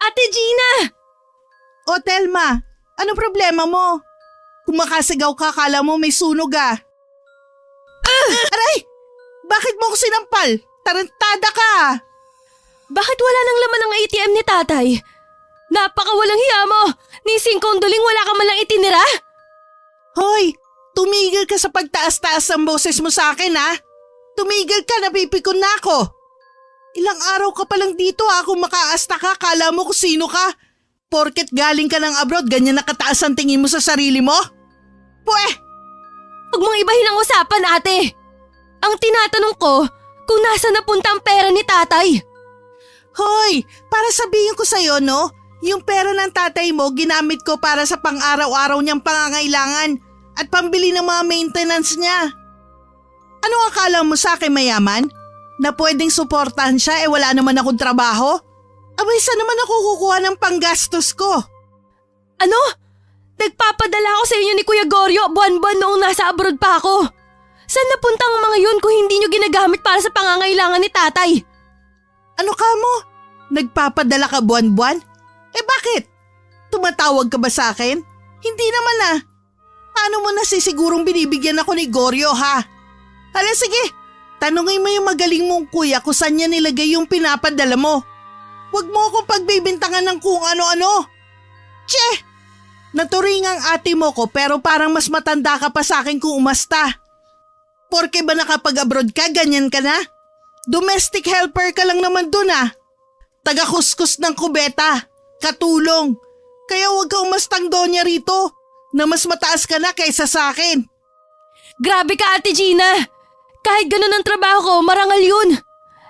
Ate Gina! O Telma, ano problema mo? Kung makasigaw ka, kala mo may sunog ah. Aray! Bakit mo ako sinampal? Tarantada ka! Bakit wala nang laman ng ATM ni tatay? Napakawalang hiya mo! Ni Singkong Duling wala ka man lang itinira? Hoy! Tumigil ka sa pagtaas-taas ng boses mo sa akin ha! Tumigil ka, napipikon na ako! Ilang araw ka palang dito ha, kung makaasta ka, kala mo kung sino ka? Porket galing ka ng abroad, ganyan nakataas ang tingin mo sa sarili mo? Pweh! Huwag mong ibahin ang usapan, ate! Ang tinatanong ko, kung nasa napunta ang pera ni tatay? Hoy! Para sabihin ko sa'yo no, yung pera ng tatay mo ginamit ko para sa pang-araw-araw niyang pangangailangan at pambili ng mga maintenance niya. Ano akala mo sa akin, mayaman? Na pwedeng suportahan siya wala naman akong trabaho? Abay, saan naman ako kukuha ng panggastos ko? Ano? Nagpapadala ako sa inyo ni Kuya Goryo buwan-buwan noong nasa abroad pa ako. Saan napunta ang mga yun kung hindi nyo ginagamit para sa pangangailangan ni tatay? Ano ka mo? Nagpapadala ka buwan-buwan? Bakit? Tumatawag ka ba sa akin? Hindi naman ah. Paano mo nasisigurong binibigyan ako ni Goryo ha? Hala sige, tanungin mo yung magaling mong kuya kung saan niya nilagay yung pinapadala mo. Huwag mo akong pagbibintangan ng kung ano-ano. Tse! Naturing ang ate mo ko pero parang mas matanda ka pa sa akin kung umasta. Porke ba nakapag-abroad ka, ganyan ka na? Domestic helper ka lang naman dun ah. Taga-kuskus ng kubeta, katulong. Kaya huwag ka umastang donya rito na mas mataas ka na kaysa sa akin. Grabe ka, Ate Gina! Kahit ganun ang trabaho ko, marangal yun.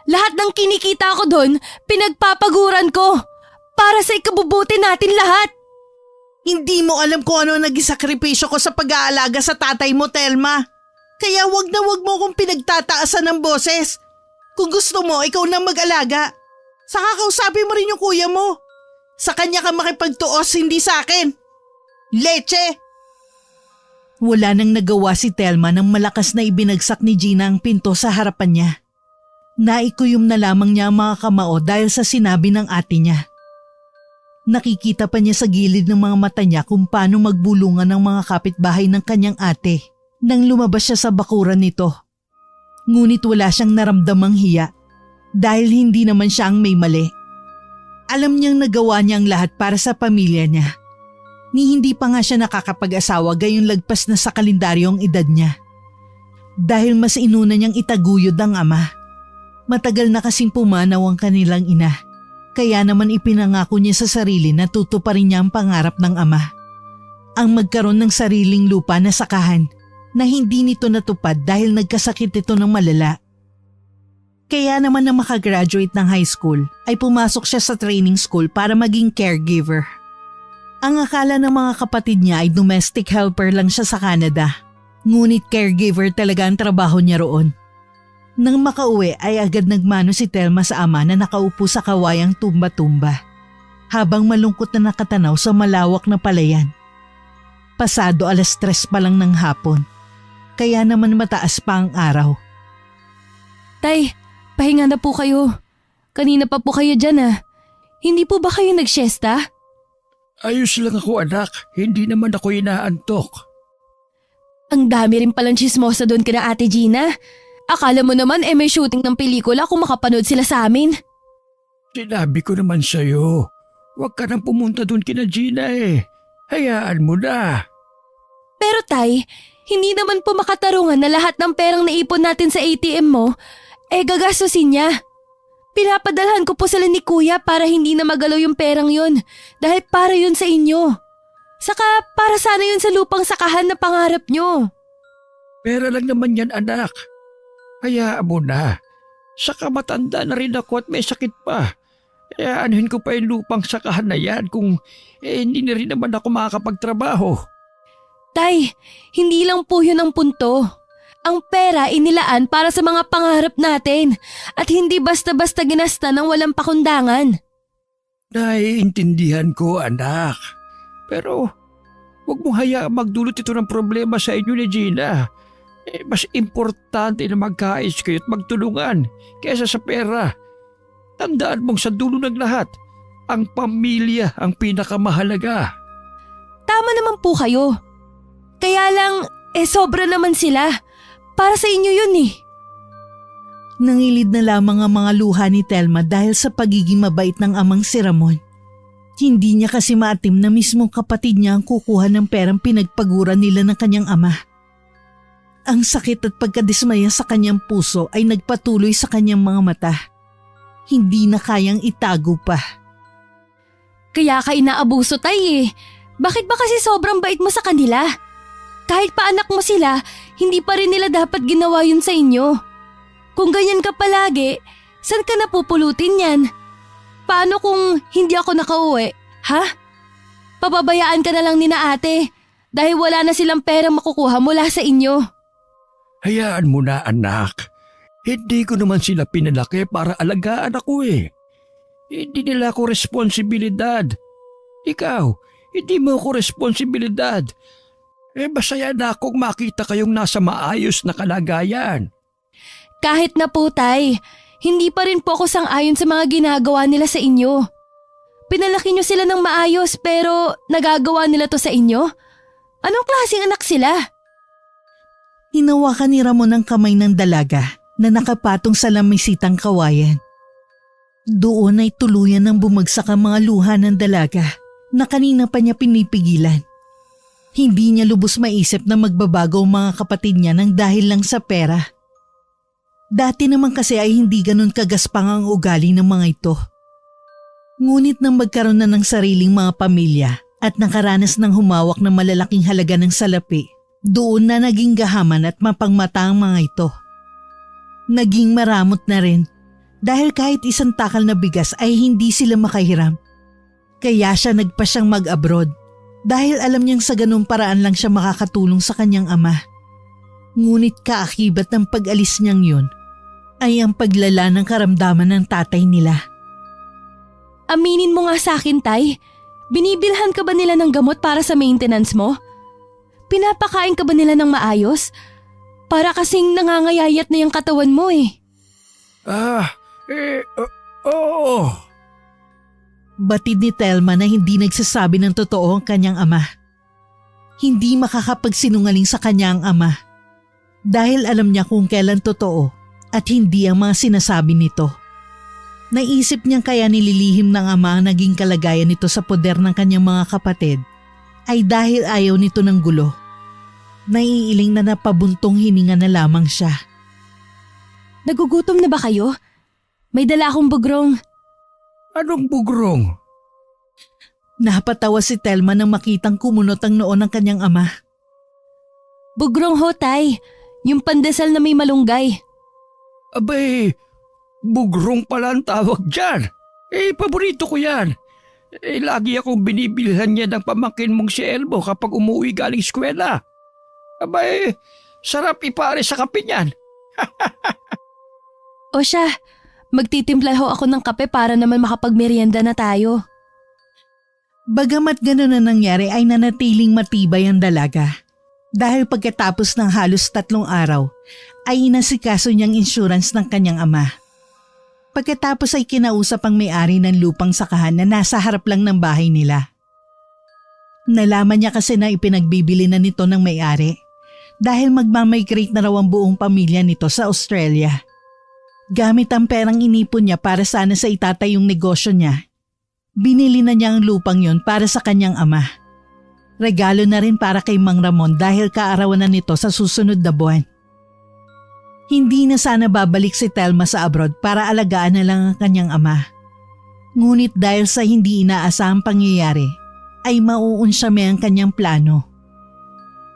Lahat ng kinikita ko doon, pinagpapaguran ko. Para sa ikabubuti natin lahat. Hindi mo alam kung ano nagisakripisyo ko sa pag-aalaga sa tatay mo, Telma. Kaya wag na wag mo kong pinagtataasan ng boses. Kung gusto mo, ikaw na mag-alaga. Saka kausapin mo rin yung kuya mo. Sa kanya ka makipagtuos, hindi sa akin. Leche! Wala nang nagawa si Telma nang malakas na ibinagsak ni Gina ang pinto sa harapan niya. Naikuyom na lamang niya ang mga kamao dahil sa sinabi ng ate niya. Nakikita pa niya sa gilid ng mga mata niya kung paano magbulungan ng mga kapitbahay ng kanyang ate nang lumabas siya sa bakuran nito. Ngunit wala siyang naramdamang hiya dahil hindi naman siya ang may mali. Alam niyang nagawa niya ang lahat para sa pamilya niya. Ni hindi pa nga siya nakakapag-asawa gayong lagpas na sa kalendaryo ang edad niya. Dahil mas inuna niyang itaguyod ang ama. Matagal na kasing pumanaw ang kanilang ina. Kaya naman ipinangako niya sa sarili na tutuparin niya ang pangarap ng ama. Ang magkaroon ng sariling lupa na sakahan na hindi nito natupad dahil nagkasakit ito ng malala. Kaya naman na makagraduate ng high school ay pumasok siya sa training school para maging caregiver. Ang akala ng mga kapatid niya ay domestic helper lang siya sa Canada. Ngunit caregiver talaga ang trabaho niya roon. Nang makauwi ay agad nagmano si Telma sa ama na nakaupo sa kawayang tumba-tumba. Habang malungkot na nakatanaw sa malawak na palayan. Pasado 3:00 pa lang ng hapon. Kaya naman mataas pa ang araw. Tay, pahinga na po kayo. Kanina pa po kayo dyan ah. Hindi po ba kayo nagsiesta? Ayos lang ako anak, hindi naman ako inaantok. Ang dami rin palang chismosa doon kina Ate Gina. Akala mo naman may shooting ng pelikula kung makapanood sila sa amin. Sinabi ko naman sa'yo, huwag ka nang pumunta doon kina Gina eh. Hayaan mo na. Pero tay, hindi naman po makatarungan na lahat ng perang naipon natin sa ATM mo, gagastusin niya. Pinapadalhan ko po sila ni Kuya para hindi na magalaw yung perang yun dahil para yun sa inyo. Saka para sana yun sa lupang sakahan na pangarap nyo. Pera lang naman yan anak. Hayaan mo na. Saka matanda na rin ako at may sakit pa. Anuhin ko pa yung lupang sakahan na yan kung hindi na rin naman ako makakapagtrabaho. Tay, hindi lang po yun ang punto. Ang pera inilaan para sa mga pangarap natin at hindi basta-basta ginasta ng walang pakundangan. Naiintindihan ko anak. Pero huwag mong hayaang magdulot ito ng problema sa inyo ni Gina. Mas importante na magkaayos kayo at magtulungan kaysa sa pera. Tandaan mong sa dulo ng lahat, ang pamilya ang pinakamahalaga. Tama naman po kayo. Kaya lang, sobra naman sila. Para sa inyo yun eh. Nangilid na lamang ang mga luha ni Telma dahil sa pagiging mabait ng amang si Ramon. Hindi niya kasi maatim na mismong kapatid niya ang kukuha ng perang pinagpaguran nila ng kanyang ama. Ang sakit at pagkadismaya sa kanyang puso ay nagpatuloy sa kanyang mga mata. Hindi na kayang itago pa. Kaya ka inaabuso, Tay eh. Bakit ba kasi sobrang bait mo sa kanila? Kahit pa anak mo sila, hindi pa rin nila dapat ginawa yun sa inyo. Kung ganyan ka palagi, saan ka napupulutin yan? Paano kung hindi ako nakauwi, ha? Pababayaan ka na lang ni na ate dahil wala na silang perang makukuha mula sa inyo. Hayaan mo na anak. Hindi ko naman sila pinalaki para alagaan ako eh. Hindi nila ako responsibilidad. Ikaw, hindi mo ako responsibilidad. Masaya na akong makita kayong nasa maayos na kalagayan. Kahit na po, Tay, hindi pa rin po ako sang-ayon sa mga ginagawa nila sa inyo. Pinalaki niyo sila ng maayos pero nagagawa nila to sa inyo? Anong klaseng anak sila? Hinawakan ni Ramon ang kamay ng dalaga na nakapatong sa lamisitang kawayan. Doon ay tuluyan ng bumagsak ang mga luha ng dalaga na kanina pa niya pinipigilan. Hindi niya lubos maisip na magbabago ang mga kapatid niya nang dahil lang sa pera. Dati naman kasi ay hindi ganun kagaspang ang ugali ng mga ito. Ngunit nang magkaroon na ng sariling mga pamilya at nakaranas ng humawak ng malalaking halaga ng salapi, doon na naging gahaman at mapangmata ang mga ito. Naging maramot na rin dahil kahit isang takal na bigas ay hindi sila makahiram. Kaya siya nagpa siyang mag-abroad dahil alam niyang sa ganung paraan lang siya makakatulong sa kanyang ama. Ngunit kaakibat ng pag-alis niyang yun ay ang paglala ng karamdaman ng tatay nila. Aminin mo nga sa akin, Tay. Binibilhan ka ba nila ng gamot para sa maintenance mo? Pinapakain ka ba nila ng maayos? Para kasing nangangayayat na yung katawan mo eh. Oo. Batid ni Telma na hindi nagsasabi ng totoo ang kanyang ama. Hindi makakapagsinungaling sa kanya ang ama dahil alam niya kung kailan totoo at hindi ang mga sinasabi nito. Naisip niyang kaya nililihim ng ama ang naging kalagayan nito sa poder ng kanyang mga kapatid ay dahil ayaw nito ng gulo. Naiiling na napabuntong hininga na lamang siya. Nagugutom na ba kayo? May dala akong bugrong. Anong bugrong? Napatawa si Telma nang makitang kumunot ang noo ng kanyang ama. Bugrong ho, Tay. Yung pandesal na may malunggay. Abay, bugrong pala ang tawag dyan. Paborito ko yan. Lagi akong binibilhan niya ng pamangkin mong si Elmo kapag umuwi galing eskwela. Abay, sarap ipare sa kape niyan. O siya, magtitimpla ho ako ng kape para naman makapagmerienda na tayo. Bagamat gano'n na nangyari ay nanatiling matibay ang dalaga. Dahil pagkatapos ng halos 3 araw ay inasikaso niyang insurance ng kanyang ama. Pagkatapos ay kinausap ang may-ari ng lupang sakahan na nasa harap lang ng bahay nila. Nalaman niya kasi na ipinagbibili na nito ng may-ari dahil magmamigrate na raw ang buong pamilya nito sa Australia. Gamit ang perang inipon niya para sana sa itatayong negosyo niya, binili na niya ang lupang yon para sa kanyang ama. Regalo na rin para kay Mang Ramon dahil kaarawan na nito sa susunod na buwan. Hindi na sana babalik si Telma sa abroad para alagaan na lang ang kanyang ama. Ngunit dahil sa hindi inaasahang pangyayari, ay mauunsyame ang kanyang plano.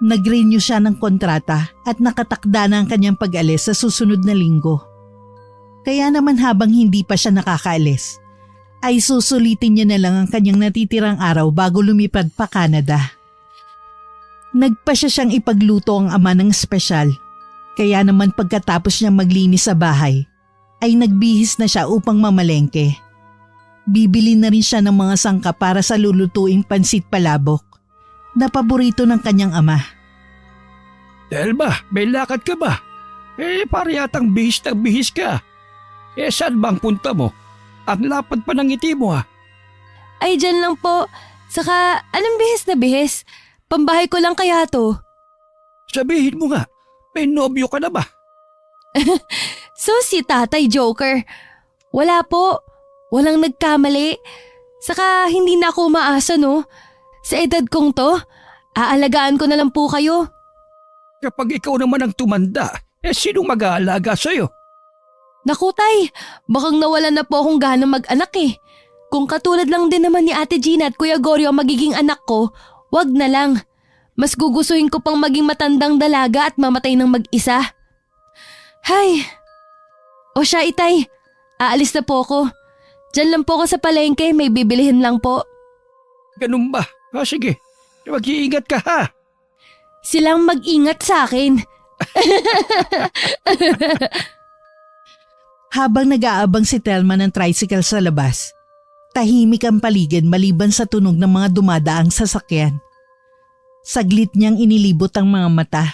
Nag-renew siya ng kontrata at nakatakda na ang kanyang pag-alis sa susunod na linggo. Kaya naman habang hindi pa siya nakakaalis, ay susulitin niya na lang ang kanyang natitirang araw bago lumipad pa Canada. Nagpasya siyang ipagluto ang ama ng espesyal. Kaya naman pagkatapos niyang maglinis sa bahay, ay nagbihis na siya upang mamalengke. Bibili na rin siya ng mga sangka para sa lulutuing pansit palabok na paborito ng kanyang ama. Telma, may lakad ka ba? Para yatang bihis na bihis ka. Saan bang punta mo? Ang lapad pa ng ngiti mo ha. Ay, dyan lang po. Saka, anong bihis na bihis? Pambahay ko lang kaya to. Sabihin mo nga, may nobyo ka na ba? So si Tatay Joker. Wala po. Walang nagkamali. Saka hindi na ako umaasa no. Sa edad kong to, aalagaan ko na lang po kayo. Kapag ikaw naman ang tumanda, sinong mag-aalaga sa'yo? Naku tay, bakang nawalan na po akong gana mag-anak eh. Kung katulad lang din naman ni Ate Gina at Kuya Goryo ang magiging anak ko, wag na lang. Mas gugustuhin ko pang maging matandang dalaga at mamatay ng mag-isa. Hay! O siya itay, aalis na po ako. Diyan lang po ako sa palengke, may bibilihin lang po. Ganun ba? Sige, mag-iingat ka ha. Silang mag-ingat sa akin. Habang nag-aabang si Telma ng tricycle sa labas, tahimik ang paligid maliban sa tunog ng mga dumadaang sasakyan. Saglit niyang inilibot ang mga mata.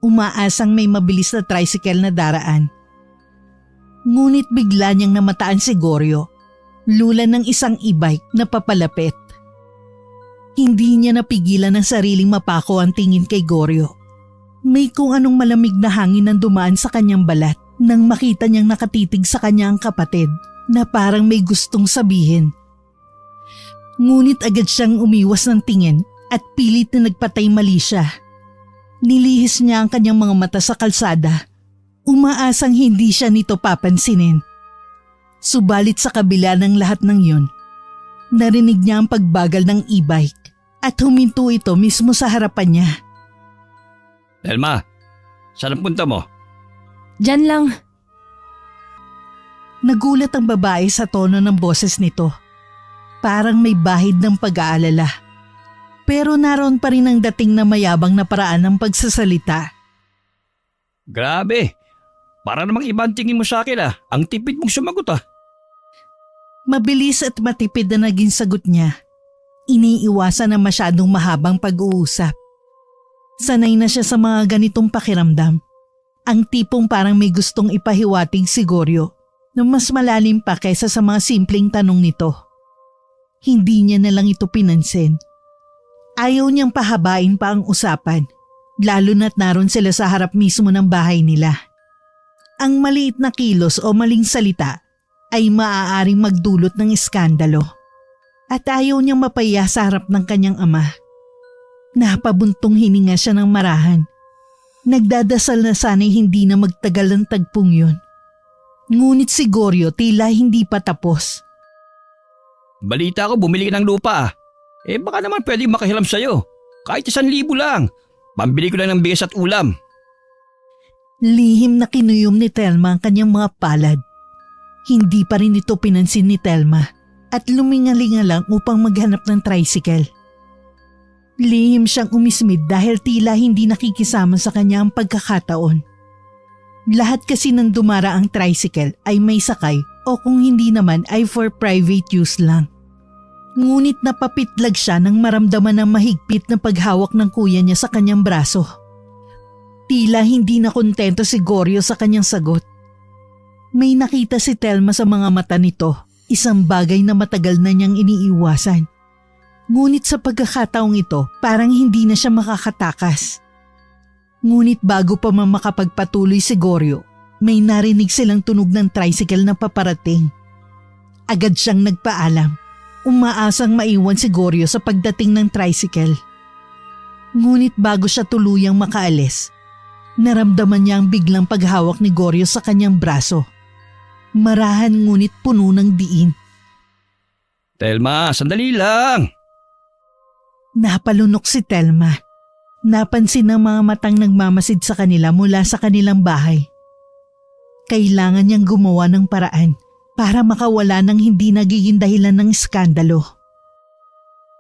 Umaasang may mabilis na tricycle na daraan. Ngunit bigla niyang namataan si Goryo, lula ng isang e-bike na papalapit. Hindi niya napigilan ang sariling mapako ang tingin kay Goryo. May kung anong malamig na hangin ang dumaan sa kanyang balat nang makita niyang nakatitig sa kanya ang kapatid na parang may gustong sabihin. Ngunit agad siyang umiwas ng tingin at pilit na nagpatay mali siya. Nilihis niya ang kanyang mga mata sa kalsada. Umaasang hindi siya nito papansinin. Subalit sa kabila ng lahat ng yun, narinig niya ang pagbagal ng e-bike at huminto ito mismo sa harapan niya. Telma, saan ang punta mo? Diyan lang. Nagulat ang babae sa tono ng boses nito. Parang may bahid ng pag-aalala. Pero naroon pa rin ang dating na mayabang na paraan ng pagsasalita. Grabe, para namang ibang tingin mo sa akin Ang tipid mong sumagot Mabilis at matipid na naging sagot niya. Iniiwasan na masyadong mahabang pag-uusap. Sanay na siya sa mga ganitong pakiramdam. Ang tipong parang may gustong ipahiwatig si Goryo na mas malalim pa kaysa sa mga simpleng tanong nito. Hindi niya na lang ito pinansin. Ayaw niyang pahabain pa ang usapan, lalo na't naroon sila sa harap mismo ng bahay nila. Ang maliit na kilos o maling salita ay maaaring magdulot ng iskandalo at ayaw niyang mapaya sa harap ng kanyang ama. Napabuntong hininga siya ng marahan. Nagdadasal na sana'y hindi na magtagal ang tagpong yun. Ngunit si Goryo tila hindi pa tapos. Balita ko bumili ka ng lupa baka naman pwedeng makahiram sa'yo. Kahit 1,000 lang. Pambili ko lang ng bigas at ulam. Lihim na kinuyom ni Telma ang kanyang mga palad. Hindi pa rin ito pinansin ni Telma at lumingalinga lang upang maghanap ng tricycle. Lihim siyang umismid dahil tila hindi nakikisama sa kanya ang pagkakataon. Lahat kasi ng dumara ang tricycle ay may sakay o kung hindi naman ay for private use lang. Ngunit napapitlag siya nang maramdaman ng mahigpit na paghawak ng kuya niya sa kanyang braso. Tila hindi na kontento si Goryo sa kanyang sagot. May nakita si Telma sa mga mata nito, isang bagay na matagal na niyang iniiwasan. Ngunit sa pagkakataong ito, parang hindi na siya makakatakas. Ngunit bago pa makapagpatuloy si Goryo, may narinig silang tunog ng tricycle na paparating. Agad siyang nagpaalam. Umaasang maiwan si Goryo sa pagdating ng tricycle. Ngunit bago siya tuluyang makaalis, naramdaman niya ang biglang paghawak ni Goryo sa kanyang braso. Marahan ngunit puno ng diin. Telma, sandali lang. Napalunok si Telma. Napansin ng mga matang nagmamasid sa kanila mula sa kanilang bahay. Kailangan niyang gumawa ng paraan para makawala ng hindi nagiging dahilan ng iskandalo.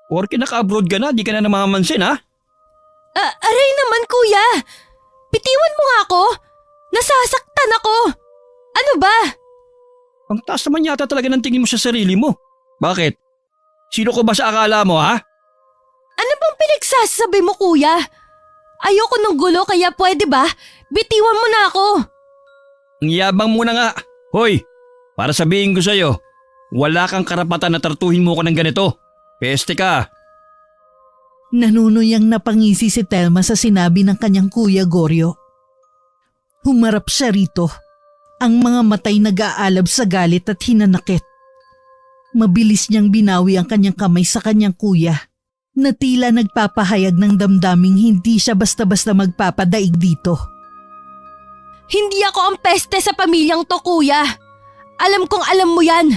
Porke naka-abroad ka na, di ka na namamansin Aray naman kuya! Bitiwan mo nga ako! Nasasaktan ako! Ano ba? Ang taas naman yata talaga ng tingin mo sa sarili mo. Bakit? Sino ko ba sa akala mo Ano bang pinagsasabi mo kuya? Ayoko ng gulo kaya pwede ba? Bitiwan mo na ako! Ang yabang mo na nga. Hoy, para sabihin ko sa'yo, Wala kang karapatan na tratuhin mo ko ng ganito. Peste ka. Nanunuyang napangisi si Telma sa sinabi ng kanyang kuya Goryo. Humarap siya rito, ang mga matay nag-aalab sa galit at hinanakit. Mabilis niyang binawi ang kanyang kamay sa kanyang kuya na tila nagpapahayag ng damdaming hindi siya basta-basta magpapadaig dito. Hindi ako ang peste sa pamilyang to, kuya. Alam kong alam mo yan.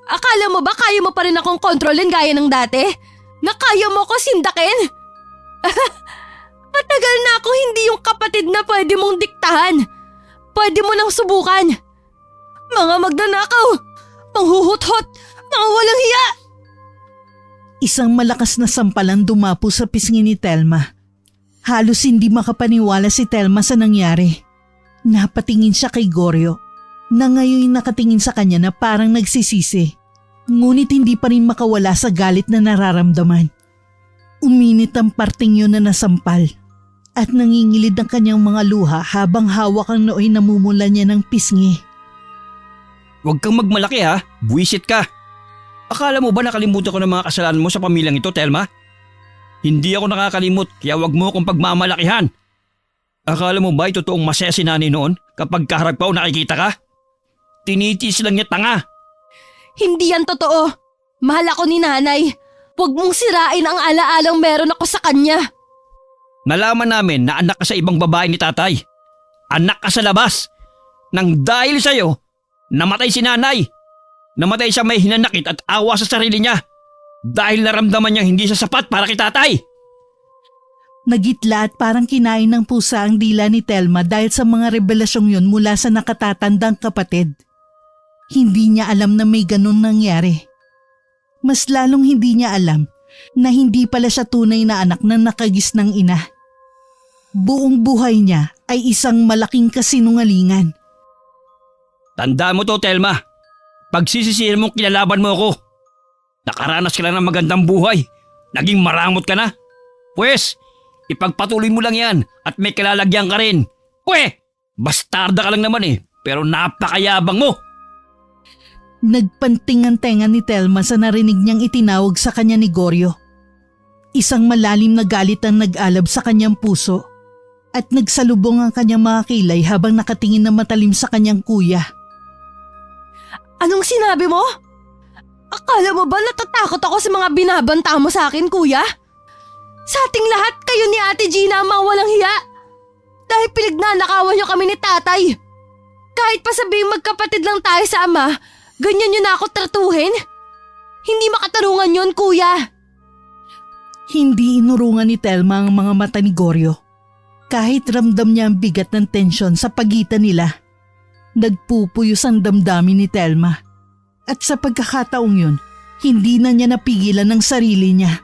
Akala mo ba kaya mo pa rin akong kontrolin gaya ng dati? Na kaya mo ko sindakin? Matagal na ako hindi yung kapatid na pwede mong diktahan. Pwede mo nang subukan. Mga magnanakaw, manghuhut-hut, mga walang hiya. Isang malakas na sampalan dumapo sa pisngi ni Telma. Halos hindi makapaniwala si Telma sa nangyari. Napatingin siya kay Goryo na ngayon nakatingin sa kanya na parang nagsisisi. Ngunit hindi pa rin makawala sa galit na nararamdaman. Uminit ang parting yun na nasampal at nangingilid ang kanyang mga luha habang hawak ang nooy namumula niya ng pisngi. Huwag kang magmalaki ha, buwisit ka. Akala mo ba nakalimutan ko ng mga kasalanan mo sa pamilyang ito, Telma? Hindi ako nakakalimot kaya huwag mo akong pagmamalakihan. Akala mo ba totoong masaya si nanay noon kapag kaharap ka o nakikita ka? Tinitis lang niya tanga. Hindi yan totoo. Mahal ako ni nanay. Huwag mong sirain ang alaalang meron ako sa kanya. Nalaman namin na anak ka sa ibang babae ni tatay. Anak ka sa labas. Nang dahil sa'yo, namatay si nanay. Namatay siya may hinanakit at awa sa sarili niya. Dahil naramdaman niyang hindi siya sapat para kay tatay. Nagitla at parang kinain ng pusa ang dila ni Telma dahil sa mga revelasyong yun mula sa nakatatandang kapatid. Hindi niya alam na may ganun nangyari. Mas lalong hindi niya alam na hindi pala siya tunay na anak na nakagis ng ina. Buong buhay niya ay isang malaking kasinungalingan. Tandaan mo to, Telma. Pagsisisihin mong kinalaban mo ako. Nakaranas ka lang ng magandang buhay. Naging maramot ka na. Pwes, ipagpatuloy mo lang yan at may kalalagyan ka rin. Bastarda ka lang naman pero napakayabang mo. Nagpanting ang tenga ni Telma sa narinig niyang itinawag sa kanya ni Goryo. Isang malalim na galit ang nag-alab sa kanyang puso at nagsalubong ang kanyang mga kilay habang nakatingin na matalim sa kanyang kuya. Anong sinabi mo? Akala mo ba natatakot ako sa mga binabanta mo sa akin, kuya? Sa ating lahat kayo ni Ate Gina ang mga walang hiya. Dahil pinagnanakawan niyo kami ni tatay. Kahit pa sabihing magkapatid lang tayo sa ama, ganyan niyo na ako tratuhin? Hindi makatarungan yun, kuya. Hindi inurungan ni Telma ang mga mata ni Goryo. Kahit ramdam niya ang bigat ng tensyon sa pagitan nila, nagpupuyos ang damdamin ni Telma. At sa pagkakataong yun, hindi na niya napigilan ang sarili niya.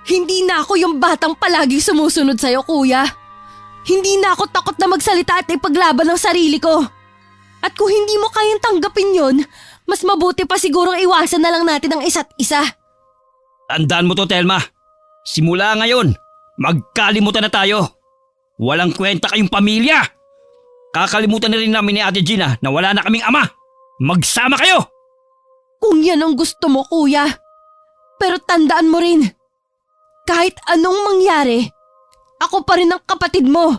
Hindi na ako yung batang palagi sumusunod sa'yo, kuya. Hindi na ako takot na magsalita at ipaglaban ng sarili ko. At kung hindi mo kayang tanggapin yon, mas mabuti pa sigurong iwasan na lang natin ang isa't isa. Tandaan mo to, Telma. Simula ngayon, magkalimutan na tayo. Walang kwenta kayong pamilya. Kakalimutan na rin namin ni Ate Gina na wala na kaming ama. Magsama kayo! Kung yan ang gusto mo, kuya. Pero tandaan mo rin, kahit anong mangyari, ako pa rin ang kapatid mo.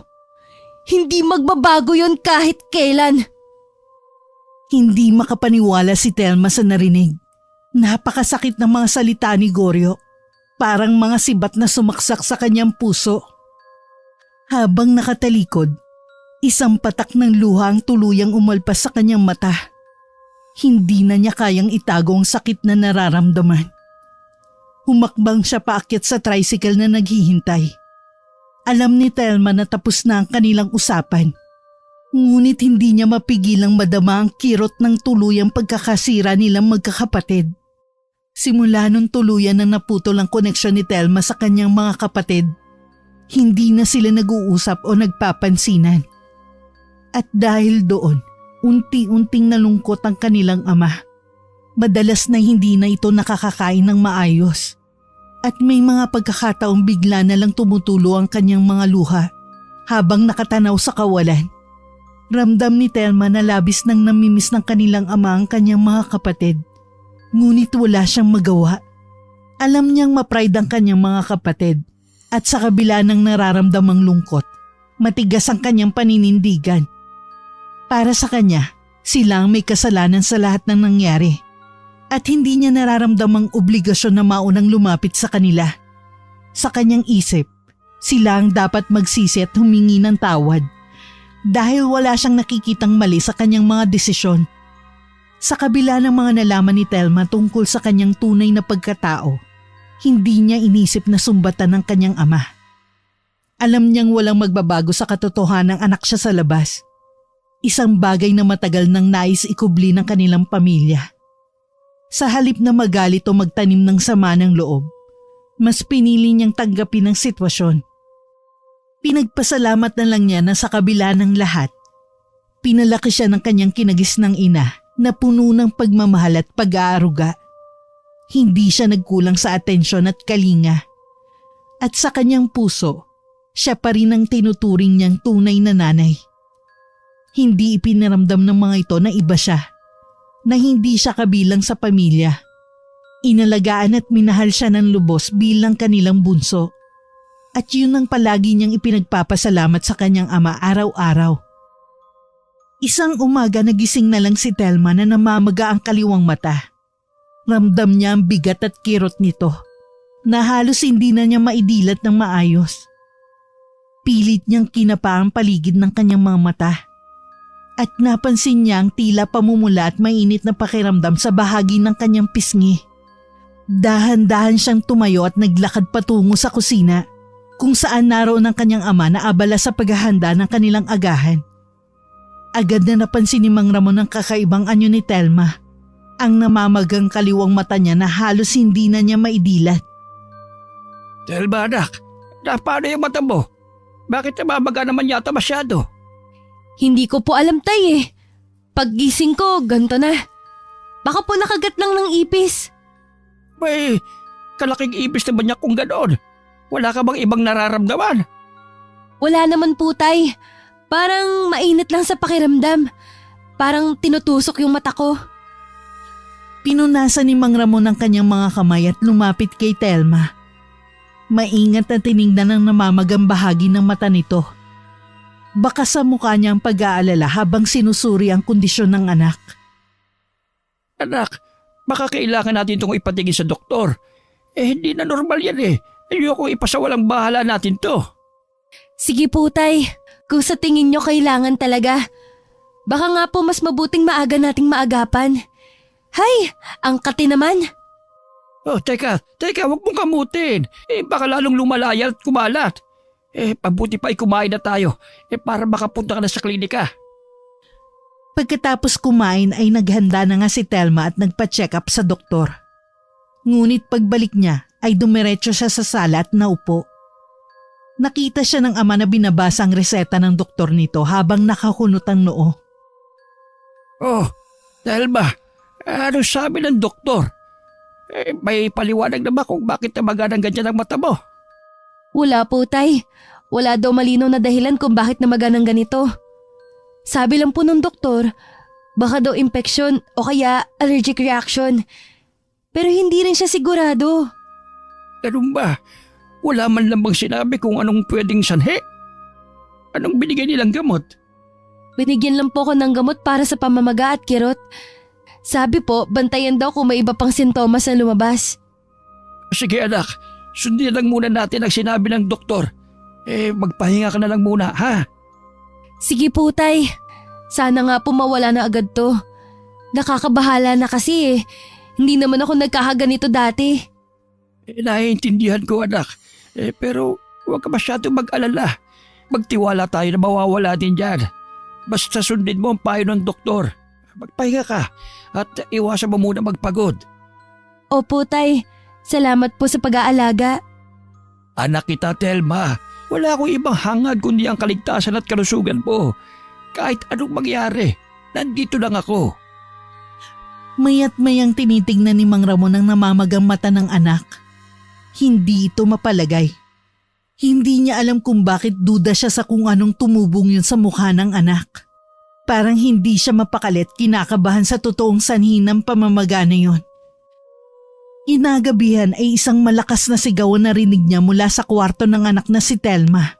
Hindi magbabago yon kahit kailan. Hindi makapaniwala si Telma sa narinig. Napakasakit ng mga salita ni Goryo. Parang mga sibat na sumaksak sa kanyang puso. Habang nakatalikod, isang patak ng luha ang tuluyang umalpas sa kanyang mata. Hindi na niya kayang itago ang sakit na nararamdaman. Humakbang siya paakyat sa tricycle na naghihintay. Alam ni Telma na tapos na ang kanilang usapan. Ngunit hindi niya mapigilang madama ang kirot ng tuluyang pagkakasira nilang magkakapatid. Simula nung tuluyan na naputol ang koneksyon ni Telma sa kanyang mga kapatid, hindi na sila nag-uusap o nagpapansinan. At dahil doon, unti-unting nalungkot ang kanilang ama. Madalas na hindi na ito nakakakain ng maayos. At may mga pagkakataong bigla na lang tumutulo ang kanyang mga luha habang nakatanaw sa kawalan. Ramdam ni Telma na labis nang namimiss ng kanilang ama ang kanyang mga kapatid. Ngunit wala siyang magawa. Alam niyang ma-pride ang kanyang mga kapatid at sa kabila ng nararamdamang lungkot, matigas ang kanyang paninindigan. Para sa kanya, sila ang may kasalanan sa lahat ng nangyari at hindi niya nararamdamang obligasyon na maunang lumapit sa kanila. Sa kanyang isip, sila ang dapat magsisi at humingi ng tawad dahil wala siyang nakikitang mali sa kanyang mga desisyon. Sa kabila ng mga nalaman ni Telma tungkol sa kanyang tunay na pagkatao, hindi niya inisip na sumbatan ng kanyang ama. Alam niyang walang magbabago sa katotohanan ng anak siya sa labas. Isang bagay na matagal nang nais ikubli ng kanilang pamilya. Sa halip na magalit o magtanim ng sama ng loob, mas pinili niyang tanggapin ang sitwasyon. Pinagpasalamat na lang niya na sa kabila ng lahat, pinalaki siya ng kanyang kinagisnang ina na puno ng pagmamahal at pag-aaruga. Hindi siya nagkulang sa atensyon at kalinga. At sa kanyang puso, siya pa rin ang tinuturing niyang tunay na nanay. Hindi ipinaramdam ng mga ito na iba siya, na hindi siya kabilang sa pamilya. Inalagaan at minahal siya ng lubos bilang kanilang bunso. At yun ang palagi niyang ipinagpapasalamat sa kanyang ama araw-araw. Isang umaga nagising na lang si Telma na namamaga ang kaliwang mata. Ramdam niya ang bigat at kirot nito, na halos hindi na niya maidilat ng maayos. Pilit niyang kinapa ang paligid ng kanyang mga mata. At napansin niya ang tila pamumula at mainit na pakiramdam sa bahagi ng kanyang pisngi. Dahan-dahan siyang tumayo at naglakad patungo sa kusina, kung saan naroon ang kanyang ama na abala sa paghahanda ng kanilang agahan. Agad na napansin ni Mang Ramon ang kakaibang anyo ni Telma, ang namamagang kaliwang mata niya na halos hindi na niya maidilat. Telma anak, paano yung mata mo? Bakit namamaga naman yata masyado? Hindi ko po alam, tay eh. Paggising ko, ganto na. Baka po nakagat lang ng ipis. May kalaking ibis naman niya kung gano'n. Wala ka bang ibang nararamdaman? Wala naman po, tay. Parang mainit lang sa pakiramdam. Parang tinutusok yung mata ko. Pinunasan ni Mang Ramon ang kanyang mga kamay at lumapit kay Telma. Maingat na tinignan ang namamagang bahagi ng mata nito. Baka sa mukha niya ang pag-aalala habang sinusuri ang kondisyon ng anak. Anak, baka kailangan natin itong ipatingin sa doktor. Hindi na normal yan eh. Ayoko ipasawalang bahala natin to. Sige po, tay. Kung sa tingin nyo kailangan talaga. Baka nga po mas mabuting maaga nating maagapan. Hay, ang kati naman. Oh, teka, huwag mong kamutin. Baka lalong lumalaya at kumalat. Pabuti pa kumain na tayo. Para makapunta ka na sa klinika. Pagkatapos kumain ay naghanda na nga si Telma at nagpa-check up sa doktor. Ngunit pagbalik niya ay dumiretso siya sa sala at naupo. Nakita siya ng ama na binabasa ang reseta ng doktor nito habang nakahunot ang noo. Oh, Telma, ano sabi ng doktor? May paliwanag na ba kung bakit namaga ng ganyan ang mata mo? Wala po, tay. Wala daw malinaw na dahilan kung bakit namaga ng ganito. Sabi lang po ng doktor, baka daw infection o kaya allergic reaction. Pero hindi rin siya sigurado. Ganun ba? Wala man lang bang sinabi kung anong pwedeng sanhi? Anong binigay nilang gamot? Binigyan lang po ko ng gamot para sa pamamaga at kirot. Sabi po, bantayan daw kung may iba pang sintomas na lumabas. Sige anak, sundin lang muna natin ang sinabi ng doktor. Magpahinga ka na lang muna, ha? Sige po, tay. Sana nga po mawala na agad to. Nakakabahala na kasi eh. Hindi naman ako nagkakaganito dati. Naiintindihan ko anak. Pero huwag ka masyadong mag-alala. Magtiwala tayo na mawawala din dyan. Basta sundin mo ang payo ng doktor. Magpahinga ka at iwasan mo muna magpagod. Opo, tay. Salamat po sa pag-aalaga. Anak kita, Telma. Wala akong ibang hangad kundi ang kaligtasan at kalusugan mo. Kahit anong mangyari, nandito lang ako. Mayat mayang tinitingnan ni Mang Ramon ang namamagang mata ng anak. Hindi ito mapalagay. Hindi niya alam kung bakit duda siya sa kung anong tumubong yun sa mukha ng anak. Parang hindi siya mapakalit, kinakabahan sa totoong sanhi ng pamamaga na yun. Kinagabihan ay isang malakas na sigaw na narinig niya mula sa kwarto ng anak na si Telma.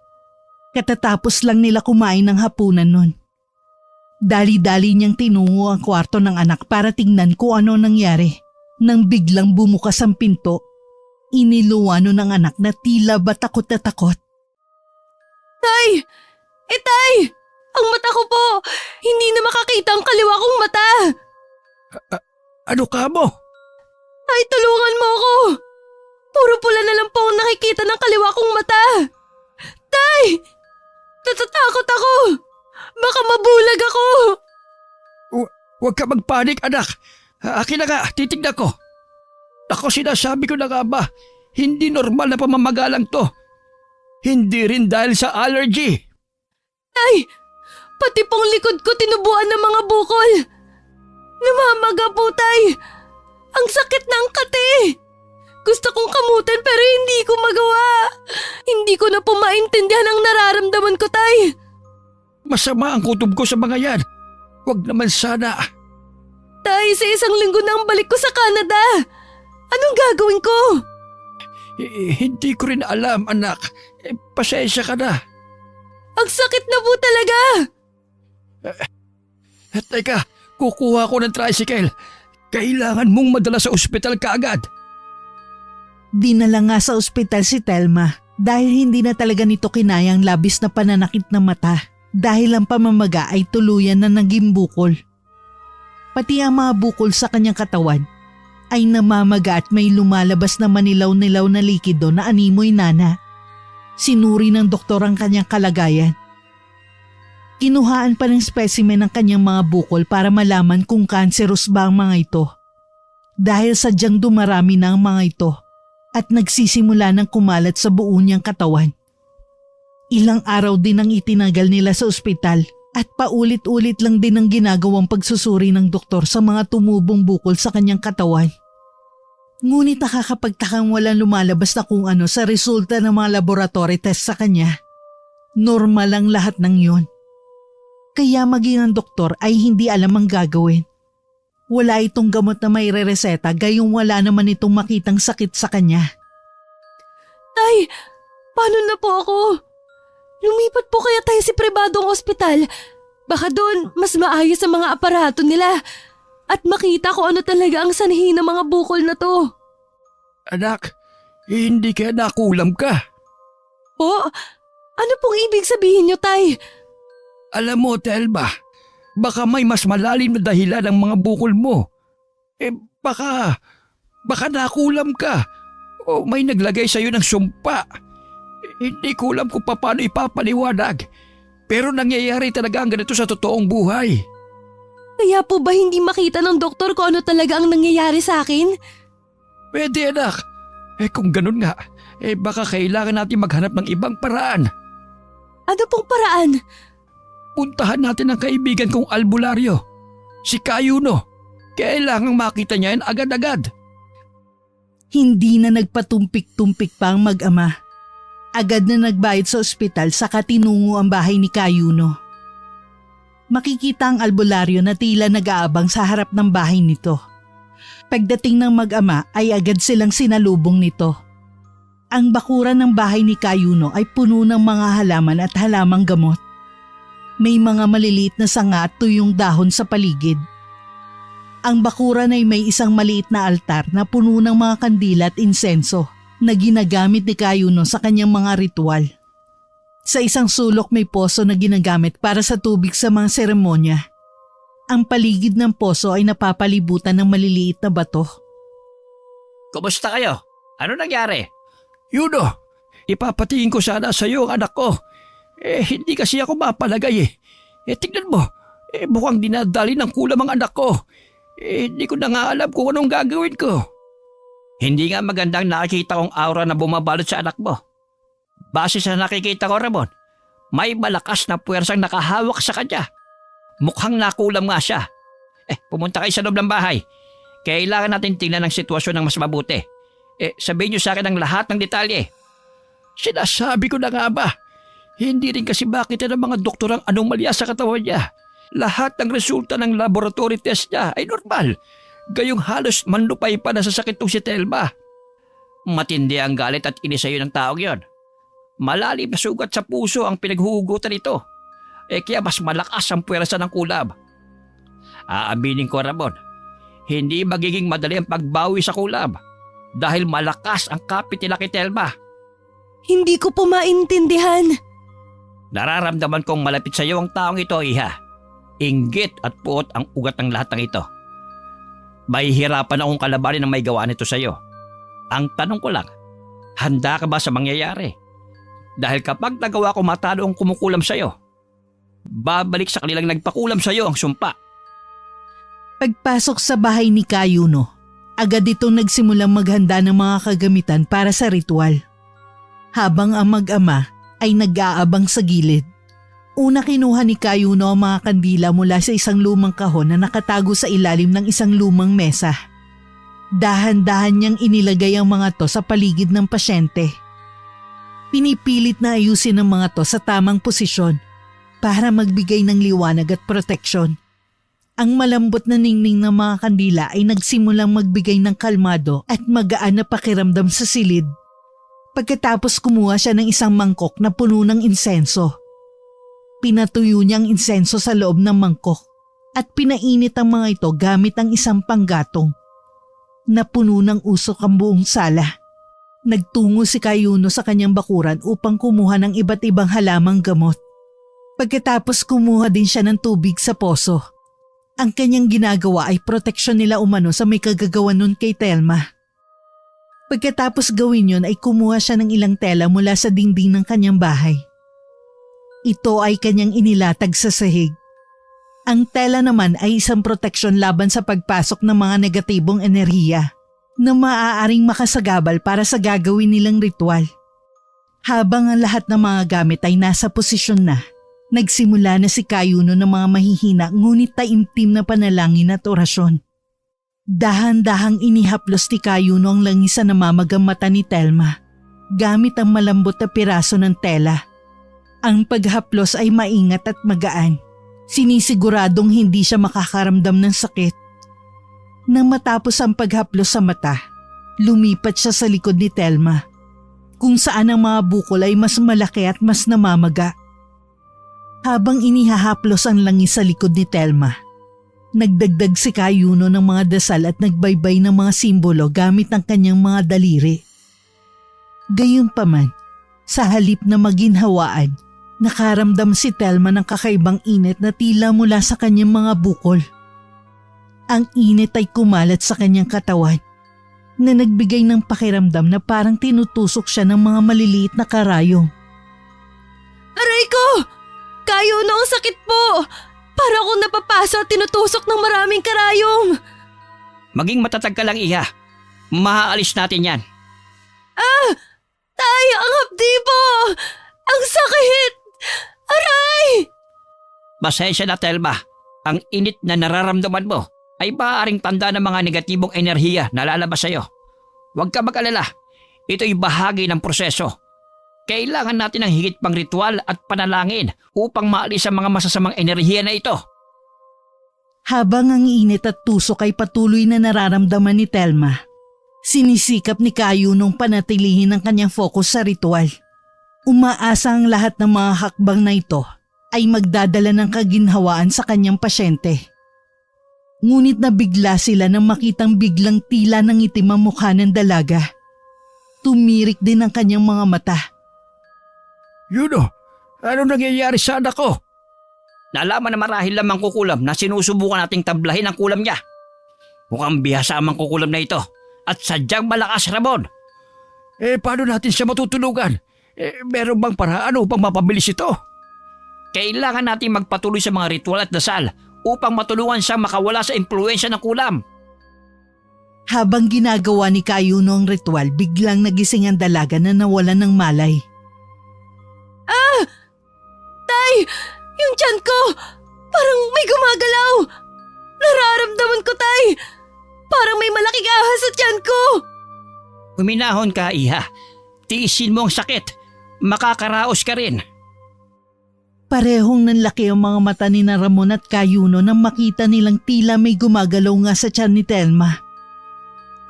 Katatapos lang nila kumain ng hapunan nun. Dali-dali niyang tinungo ang kwarto ng anak para tingnan kung ano nangyari. Nang biglang bumukas ang pinto, iniluwano ng anak na tila ba takot na takot. Tay! Tay! Ang mata ko po! Hindi na makakita ang kaliwa kong mata! Ano ka mo? Tay, tulungan mo ako! Puro pula na lang po ang nakikita ng kaliwa kong mata! Tay! Natatakot ako! Baka mabulag ako! Huwag ka magpanik, anak. Akin na nga, titignan ko. Ako, sinasabi ko na nga ba, hindi normal na pamamagalang to. Hindi rin dahil sa allergy. Tay! Pati pong likod ko tinubuan ng mga bukol! Namamaga po, Tay! Ang sakit ng kate! Gusto kong kamutan pero hindi ko magawa. Hindi ko na po maintindihan ang nararamdaman ko, Tay. Masama ang kutob ko sa mga yan. Huwag naman sana. Tay, sa isang linggo na ang balik ko sa Canada. Anong gagawin ko? Hindi ko rin alam, anak. Pasensya ka na. Ang sakit na po talaga. Teka, kukuha ko ng tricycle. Kailangan mong madala sa ospital kaagad. Dinala nga sa ospital si Telma dahil hindi na talaga nito kinayang labis na pananakit ng mata dahil ang pamamaga ay tuluyan na naging bukol. Pati ang mga bukol sa kanyang katawan ay namamaga at may lumalabas na manilaw-nilaw na likido na animoy nana. Sinuri ng doktor ang kanyang kalagayan. Kinuhaan pa ng specimen ng kanyang mga bukol para malaman kung cancerous ba ang mga ito. Dahil sadyang dumarami na ang mga ito at nagsisimula ng kumalat sa buo niyang katawan. Ilang araw din ang itinagal nila sa ospital at paulit-ulit lang din ang ginagawang pagsusuri ng doktor sa mga tumubong bukol sa kanyang katawan. Ngunit nakakapagtakang walang lumalabas na kung ano sa resulta ng mga laboratory test sa kanya. Normal ang lahat ng yon. Kaya maging ang doktor ay hindi alam ang gagawin. Wala itong gamot na may re-reseta gayong wala naman itong makitang sakit sa kanya. Tay, paano na po ako? Lumipat po kaya tayo sa pribadong ospital. Baka doon mas maayos ang mga aparato nila at makita ko ano talaga ang sanhi ng mga bukol na to. Anak, hindi kaya nakulam ka. Po? Ano pong ibig sabihin niyo, Tay? Alam mo, Telma, baka may mas malalim na dahilan ang mga bukol mo. Baka nakulam ka o may naglagay sa'yo ng sumpa. Hindi ko alam kung paano ipapaliwanag, pero nangyayari talaga ang ganito sa totoong buhay. Kaya po ba hindi makita ng doktor kung ano talaga ang nangyayari sa akin? Pwede, anak. Kung ganun nga, baka kailangan natin maghanap ng ibang paraan. Ano pong paraan? Puntahan natin ang kaibigan kong albularyo, si Kayuno. Kailangang makita niya yan agad-agad. Hindi na nagpatumpik-tumpik pa ang mag-ama. Agad na nagbayad sa ospital saka tinungo ang bahay ni Kayuno. Makikita ang albularyo na tila nag-aabang sa harap ng bahay nito. Pagdating ng mag-ama ay agad silang sinalubong nito. Ang bakuran ng bahay ni Kayuno ay puno ng mga halaman at halamang gamot. May mga maliliit na sanga at tuyong dahon sa paligid. Ang bakuran ay may isang maliit na altar na puno ng mga kandila at insenso na ginagamit ni Kayuno sa kanyang mga ritual. Sa isang sulok may poso na ginagamit para sa tubig sa mga seremonya. Ang paligid ng poso ay napapalibutan ng maliliit na bato. Kumusta kayo? Ano nangyari? Yuno, ipapatingin ko sana sa iyo ang anak ko. Hindi kasi ako mapalagay . Tignan mo, mukhang dinadali ng kulam ang anak ko. Hindi ko na nga alam kung anong gagawin ko. Hindi nga magandang nakikita kong aura na bumabalot sa anak mo. Base sa nakikita ko, Ramon, may malakas na puwersang nakahawak sa kanya. Mukhang nakulam nga siya. Pumunta kayo sa loob ng bahay. Kailangan natin tingnan ang sitwasyon ng mas mabuti. Sabihin niyo sa akin ang lahat ng detalye. Sinasabi ko na nga ba? Hindi rin kasi makita ng mga doktor ang anomalya sa katawan niya. Lahat ng resulta ng laboratory test niya ay normal. Gayong halos manlupay pa na sa sakit tong si Telma. Matindi ang galit at inis sa'yo ng taong yon. Malalim na sugat sa puso ang pinaghuhugutan nito. Kaya mas malakas ang puwersa ng kulam. Aaminin ko, Ramon, hindi magiging madali ang pagbawi sa kulam dahil malakas ang kapit nila kay Telma. Hindi ko po maintindihan. Nararamdaman kong malapit sa iyo ang taong ito, Iha. Inggit at puot ang ugat ng lahat ng ito. Mahihirapan akong kalabanin ang may gawa nito sa iyo. Ang tanong ko lang, handa ka ba sa mangyayari? Dahil kapag nagawa ko matalo ang kumukulam sa iyo, babalik sa kanilang nagpakulam sa iyo ang sumpa. Pagpasok sa bahay ni Kayuno, agad itong nagsimulang maghanda ng mga kagamitan para sa ritual. Habang ang mag-ama ay nag-aabang sa gilid. Una kinuha ni Kayuno ang mga kandila mula sa isang lumang kahon na nakatago sa ilalim ng isang lumang mesa. Dahan-dahan niyang inilagay ang mga to sa paligid ng pasyente. Pinipilit na ayusin ang mga to sa tamang posisyon para magbigay ng liwanag at proteksyon. Ang malambot na ningning ng mga kandila ay nagsimulang magbigay ng kalmado at magaan na pakiramdam sa silid. Pagkatapos kumuha siya ng isang mangkok na puno ng insenso. Pinatuyo niya ang insenso sa loob ng mangkok at pinainit ang mga ito gamit ang isang panggatong. Napuno ng usok ang buong sala. Nagtungo si Kayuno sa kanyang bakuran upang kumuha ng iba't ibang halamang gamot. Pagkatapos kumuha din siya ng tubig sa poso. Ang kanyang ginagawa ay proteksyon nila umano sa may kagagawan nun kay Telma. Pagkatapos gawin yon ay kumuha siya ng ilang tela mula sa dingding ng kanyang bahay. Ito ay kanyang inilatag sa sahig. Ang tela naman ay isang proteksyon laban sa pagpasok ng mga negatibong enerhiya na maaaring makasagabal para sa gagawin nilang ritual. Habang ang lahat ng mga gamit ay nasa posisyon na, nagsimula na si Kayuno ng mga mahihina ngunit taimtim na panalangin at orasyon. Dahan-dahang inihaplos ni Kayuno ang langis sa namamagang mata ni Telma gamit ang malambot na piraso ng tela. Ang paghaplos ay maingat at magaan. Sinisiguradong hindi siya makakaramdam ng sakit. Nang matapos ang paghaplos sa mata, lumipat siya sa likod ni Telma, kung saan ang mga bukol ay mas malaki at mas namamaga. Habang inihahaplos ang langis sa likod ni Telma, nagdagdag si Kayuno ng mga dasal at nagbaybay ng mga simbolo gamit ang kanyang mga daliri. Gayunpaman, sa halip na maginhawaan, nakaramdam si Telma ng kakaibang init na tila mula sa kanyang mga bukol. Ang init ay kumalat sa kanyang katawan na nagbigay ng pakiramdam na parang tinutusok siya ng mga maliliit na karayong. Aray ko! Kayuno, ang sakit po! Para akong napapasa at tinutusok ng maraming karayong. Maging matatag ka lang, Iha. Maaalis natin yan. Tay, ang hapdi po! Ang sakit! Aray! Pasensya na, Telma. Ang init na nararamdaman mo ay maaaring tanda ng mga negatibong enerhiya na lalabas sa iyo. Huwag ka mag-alala. Ito'y bahagi ng proseso. Kailangan natin ng higit pang ritual at panalangin upang maalis ang mga masasamang enerhiya na ito. Habang ang init at tusok ay patuloy na nararamdaman ni Telma, sinisikap ni Kayunong panatilihin ang kanyang focus sa ritual. Umaasa ang lahat ng mga hakbang na ito ay magdadala ng kaginhawaan sa kanyang pasyente. Ngunit nabigla sila nang makitang biglang tila ng itim ang mukha ng dalaga. Tumirik din ang kanyang mga mata. Yuno, ano nangyayari sa anak ko? Nalaman na marahil lamang kukulam na sinusubukan nating tablahin ang kulam niya. Mukhang bihasa ang kukulam na ito at sadyang malakas, Ramon. Paano natin siya matutulungan? Meron bang paraan upang mapabilis ito? Kailangan natin magpatuloy sa mga ritual at dasal upang matulungan siyang makawala sa impluensya ng kulam. Habang ginagawa ni Kayuno ang ritual, biglang nagising ang dalaga na nawalan ng malay. Tay! Yung tiyan ko! Parang may gumagalaw! Nararamdaman ko, Tay! Parang may malaking ahas sa tiyan ko! Huminahon ka, Iha. Tiisin mo ang sakit. Makakaraos ka rin. Parehong nanlaki ang mga mata ni na Ramon at Kayuno nang makita nilang tila may gumagalaw nga sa tiyan ni Telma.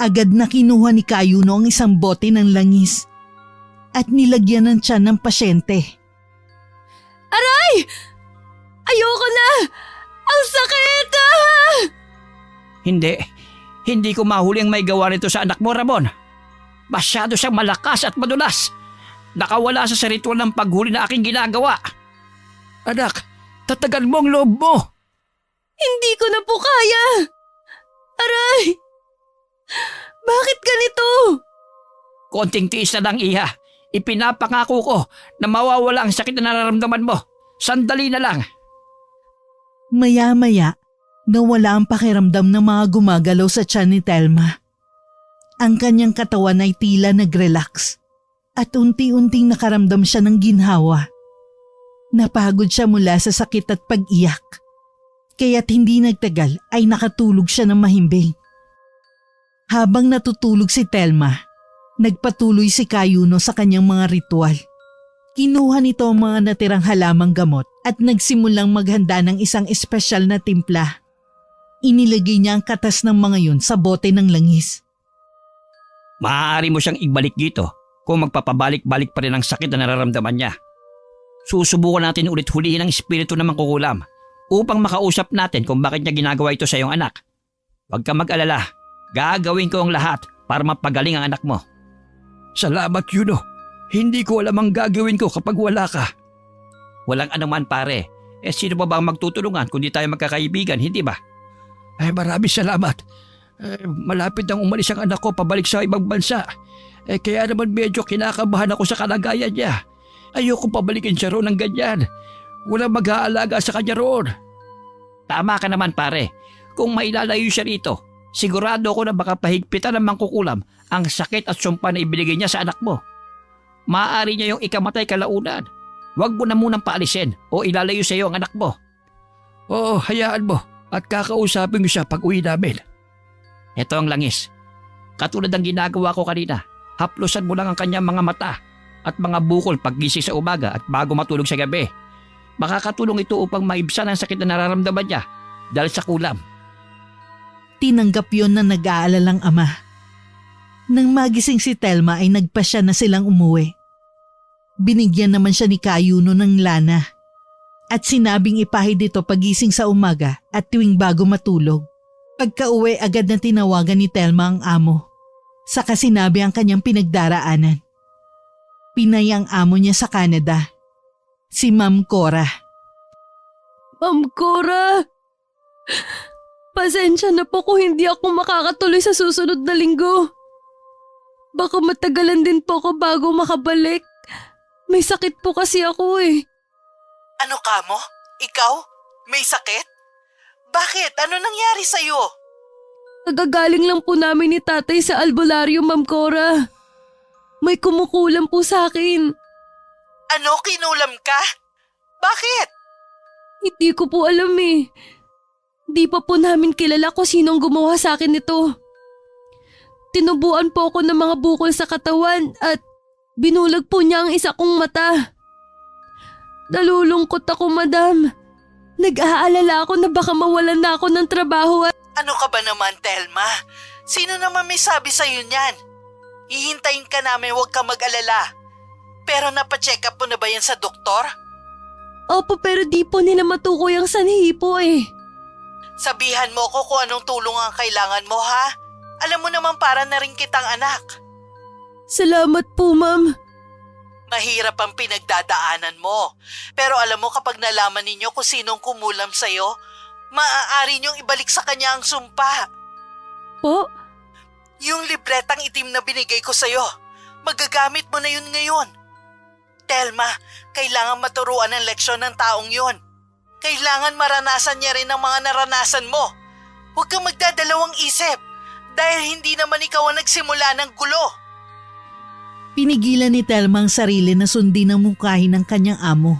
Agad na kinuha ni Kayuno ang isang bote ng langis at nilagyan ng tiyan ng pasyente. Aray! Ayoko na! Ang sakit! Ah! Hindi ko mahuli ang may gawa nito sa anak mo, Ramon. Masyado siyang malakas at madulas. Nakawala sa ritual ng paghuli na aking ginagawa. Anak, tatagan mo ang loob mo. Hindi ko na po kaya! Aray! Bakit ganito? Konting tiis na lang, Iha. Ipinapangako ko na mawawala ang sakit na nararamdaman mo. Sandali na lang. Maya-maya, nawala ang pakiramdam ng mga gumagalaw sa tiyan ni Telma. Ang kanyang katawan ay tila nag-relax at unti-unting nakaramdam siya ng ginhawa. Napagod siya mula sa sakit at pag-iyak. Kaya't hindi nagtagal ay nakatulog siya ng mahimbing. Habang natutulog si Telma, nagpatuloy si Kayuno sa kanyang mga ritual. Kinuha nito ang mga natirang halamang gamot at nagsimulang maghanda ng isang espesyal na timpla. Inilagay niya ang katas ng mga yun sa bote ng langis. Maaari mo siyang ibalik dito kung magpapabalik-balik pa rin ang sakit na nararamdaman niya. Susubukan natin ulit hulihin ang espiritu ng mangkukulam upang makausap natin kung bakit niya ginagawa ito sa iyong anak. Huwag kang mag-alala, gagawin ko ang lahat para mapagaling ang anak mo. Salamat, Yuno. Hindi ko alam ang gagawin ko kapag wala ka. Walang anuman, pare. Sino ba ang magtutulungan kung di tayo magkakaibigan, hindi ba? Maraming salamat. Malapit nang umalis ang anak ko pabalik sa ibang bansa. Kaya naman medyo kinakabahan ako sa kalagayan niya. Ayoko pabalikin siya roon ng ganyan. Walang mag-aalaga sa kanya roon. Tama ka naman, pare. Kung mailalayo siya rito, sigurado ako na baka pahigpitan ng mangkukulam ang sakit at sumpa na ibinigay niya sa anak mo. Maaari niya yung ikamatay kalaunan. Huwag mo na munang paalisin o ilalayo sa iyo ang anak mo. Oo, hayaan mo at kakausapin ko siya pag uwi namin. Ito ang langis. Katulad ng ginagawa ko kanina, haplusan mo lang ang kanyang mga mata at mga bukol paggising sa umaga at bago matulog sa gabi. Makakatulong ito upang maibsan ang sakit na nararamdaman niya dahil sa kulam. Tinanggap yon na nag-aalalang ama. Nang magising si Telma ay nagpasya na silang umuwi. Binigyan naman siya ni Kayuno ng lana at sinabing ipahid ito pagising sa umaga at tuwing bago matulog. Pagka-uwi agad na tinawagan ni Telma ang amo. Saka sinabi ang kanyang pinagdaraanan. Pinay ang amo niya sa Canada, si Ma'am Cora. Ma'am Cora! Pasensya na po kung hindi ako makakatuloy sa susunod na linggo. Baka matagalan din po ako bago makabalik. May sakit po kasi ako eh. Ano ka mo? Ikaw? May sakit? Bakit? Ano nangyari sa'yo? Nagagaling lang po namin ni tatay sa albularyo, Ma'am Cora. May kumukulam po sa akin. Ano? Kinulam ka? Bakit? Hindi ko po alam eh. Di pa po namin kilala kung sinong gumawa sa akin nito. Tinubuan po ako ng mga bukol sa katawan at binulag po niya ang isa kong mata. Nalulungkot ako, madam. Nag-aalala ako na baka mawalan na ako ng trabaho at… Ano ka ba naman, Telma? Sino naman may sabi sa'yo niyan? Hihintayin ka namin, huwag ka mag-alala. Pero napacheck up mo na ba yan sa doktor? Opo, pero di po nila matukoy ang sanhi po eh. Sabihan mo ko kung anong tulong ang kailangan mo, ha? Alam mo naman para na rin kitang anak. Salamat po, ma'am. Mahirap ang pinagdadaanan mo. Pero alam mo kapag nalaman ninyo kung sinong kumulam sa'yo, maaari niyong ibalik sa kanya ang sumpa. Po? Yung libretang itim na binigay ko sa'yo, magagamit mo na yun ngayon. Telma, kailangan maturuan ng leksyon ng taong yun. Kailangan maranasan niya rin ang mga naranasan mo. Huwag kang magdadalawang isip dahil hindi naman ikaw ang nagsimula ng gulo. Pinigilan ni Telma ang sarili na sundin ang mungkahi ng kanyang amo.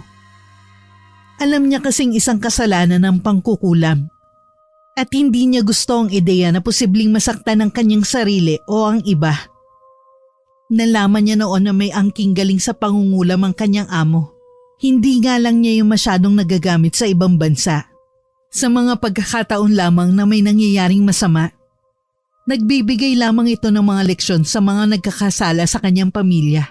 Alam niya kasing isang kasalanan ng pangkukulam at hindi niya gusto ang ideya na posibleng masaktan ang kanyang sarili o ang iba. Nalaman niya noon na may angking galing sa pangungulam ang kanyang amo Hindi nga lang niya yung masyadong nagagamit sa ibang bansa. Sa mga pagkakataon lamang na may nangyayaring masama, nagbibigay lamang ito ng mga leksyon sa mga nagkakasala sa kanyang pamilya.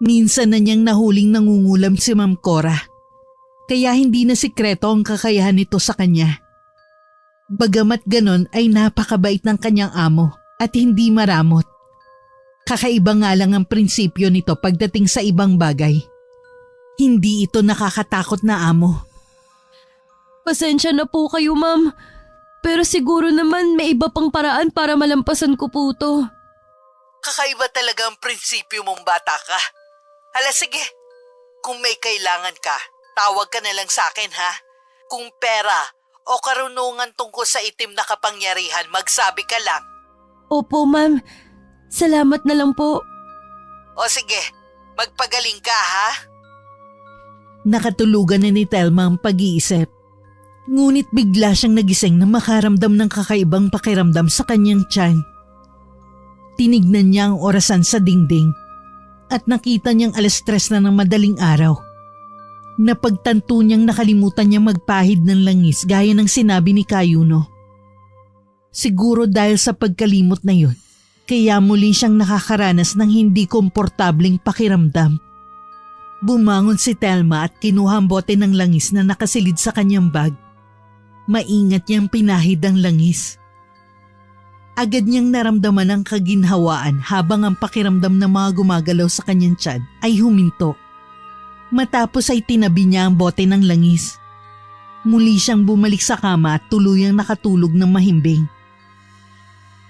Minsan na niyang nahuling nangungulam si Ma'am Cora, kaya hindi na sikreto ang kakayahan nito sa kanya. Bagamat ganon ay napakabait ng kanyang amo at hindi maramot. Kakaiba nga lang ang prinsipyo nito pagdating sa ibang bagay. Hindi ito nakakatakot na amo. Pasensya na po kayo, ma'am. Pero siguro naman may iba pang paraan para malampasan ko po to. Kakaiba talaga ang prinsipyo mong bata ka. Hala sige, kung may kailangan ka, tawag ka na lang sa akin ha. Kung pera o karunungan tungkol sa itim na kapangyarihan, magsabi ka lang. Opo, ma'am. Salamat na lang po. O sige, magpagaling ka ha. Nakatulugan na ni Telma ang pag-iisip. Ngunit bigla siyang nagising na makaramdam ng kakaibang pakiramdam sa kanyang tiyan. Tinignan niya ang orasan sa dingding at nakita niyang 3:00 na ng madaling araw. Napagtanto niyang nakalimutan niyang magpahid ng langis gaya ng sinabi ni Kayuno. Siguro dahil sa pagkalimot na yun, kaya muli siyang nakakaranas ng hindi komportabling pakiramdam. Bumangon si Telma at kinuha ang bote ng langis na nakasilid sa kanyang bag. Maingat niyang pinahid ang langis. Agad niyang naramdaman ang kaginhawaan habang ang pakiramdam ng mga gumagalaw sa kanyang tiyan ay huminto. Matapos ay tinabi niya ang bote ng langis. Muli siyang bumalik sa kama at tuluyang nakatulog ng mahimbing.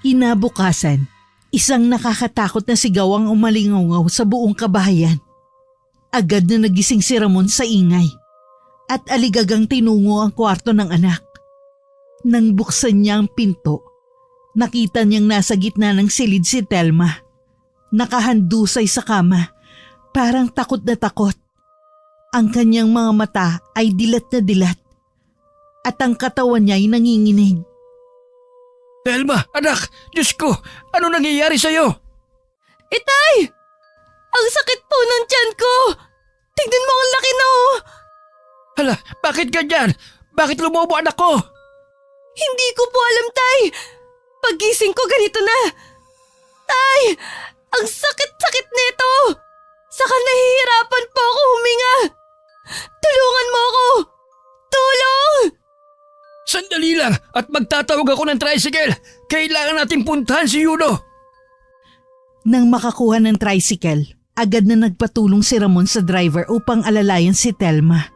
Kinabukasan, isang nakakatakot na sigaw ang umalingaw sa buong kabahayan. Agad na nagising si Ramon sa ingay at aligagang tinungo ang kwarto ng anak. Nang buksan niya ang pinto, nakita niyang nasa gitna ng silid si Telma. Nakahandusay sa kama, parang takot na takot. Ang kanyang mga mata ay dilat na dilat at ang katawan niya ay nanginginig. Telma, anak! Diyos ko! Ano nangyayari sa'yo? Itay! Ang sakit po ng tiyan ko! Tignan mo ang laki na oh! Hala, bakit ganyan? Bakit lumobo anak ko? Hindi ko po alam, Tay! Pagising ko ganito na! Tay! Ang sakit-sakit nito! Saka nahihirapan po ako huminga! Tulungan mo ako! Tulong! Sandali lang at magtatawag ako ng tricycle. Kailangan nating puntahan si Yuno. Nang makakuha ng tricycle, agad na nagpatulong si Ramon sa driver upang alalayan si Telma.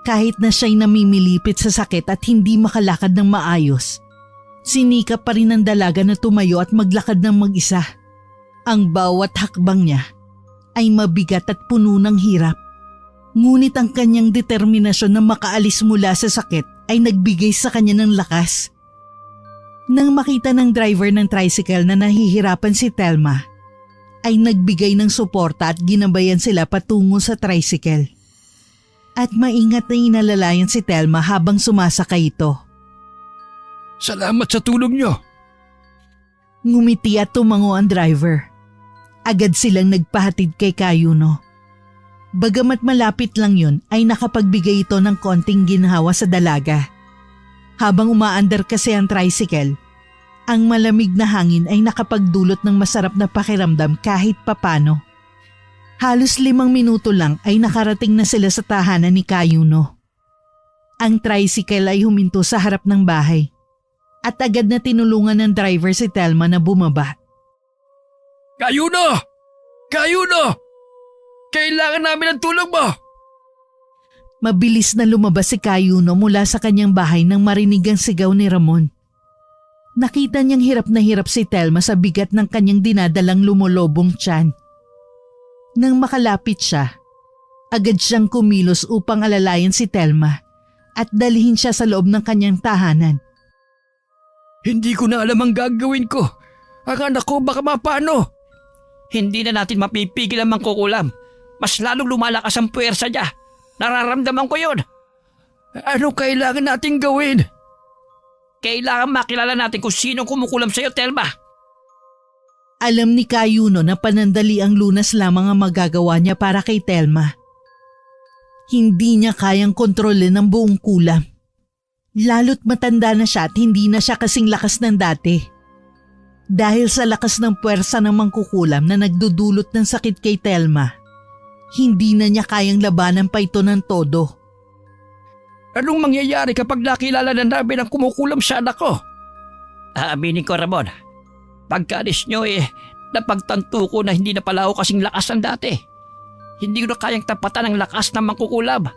Kahit na siya'y namimilipit sa sakit at hindi makalakad ng maayos, sinikap pa rin ng dalaga na tumayo at maglakad ng mag-isa. Ang bawat hakbang niya ay mabigat at puno ng hirap. Ngunit ang kanyang determinasyon na makaalis mula sa sakit ay nagbigay sa kanya ng lakas. Nang makita ng driver ng tricycle na nahihirapan si Telma, ay nagbigay ng suporta at ginabayan sila patungo sa tricycle. At maingat na inalalayan si Telma habang sumasakay ito. Salamat sa tulong niyo. Ngumiti at tumango ang driver. Agad silang nagpahatid kay Kayuno. Bagamat malapit lang yun ay nakapagbigay ito ng konting ginhawa sa dalaga. Habang umaandar kasi ang tricycle, ang malamig na hangin ay nakapagdulot ng masarap na pakiramdam kahit papano. Halos 5 minuto lang ay nakarating na sila sa tahanan ni Kayuno. Ang tricycle ay huminto sa harap ng bahay at agad na tinulungan ng driver si Telma na bumaba. Kayuno! Kayuno! Kailangan namin ng tulong mo! Mabilis na lumabas si Kayuno mula sa kanyang bahay nang marinig ang sigaw ni Ramon. Nakita niyang hirap na hirap si Telma sa bigat ng kanyang dinadalang lumolobong tiyan. Nang makalapit siya, agad siyang kumilos upang alalayan si Telma at dalhin siya sa loob ng kanyang tahanan. Hindi ko na alam ang gagawin ko. Ang anak ko baka mapano. Hindi na natin mapipigil ang mangkukulam. Mas lalong lumalakas ang puwersa niya. Nararamdaman ko yun. Ano kailangan nating gawin? Kailangan makilala natin kung sinong kumukulam sa'yo, Telma. Alam ni Kayuno na panandali ang lunas lamang ang magagawa niya para kay Telma. Hindi niya kayang kontrolin ang buong kulam. Lalo't matanda na siya at hindi na siya kasing lakas ng dati. Dahil sa lakas ng puwersa ng mangkukulam na nagdudulot ng sakit kay Telma, hindi na niya kayang labanan pa ito ng todo. Anong mangyayari kapag nakilala na namin ang kumukulam sa anak ko? Aaminin ko, Ramon. Pagkaalis nyo napagtanto ko na hindi na pala ako kasing lakas ng dati. Hindi ko na kayang tapatan ang lakas ng mangkukulam.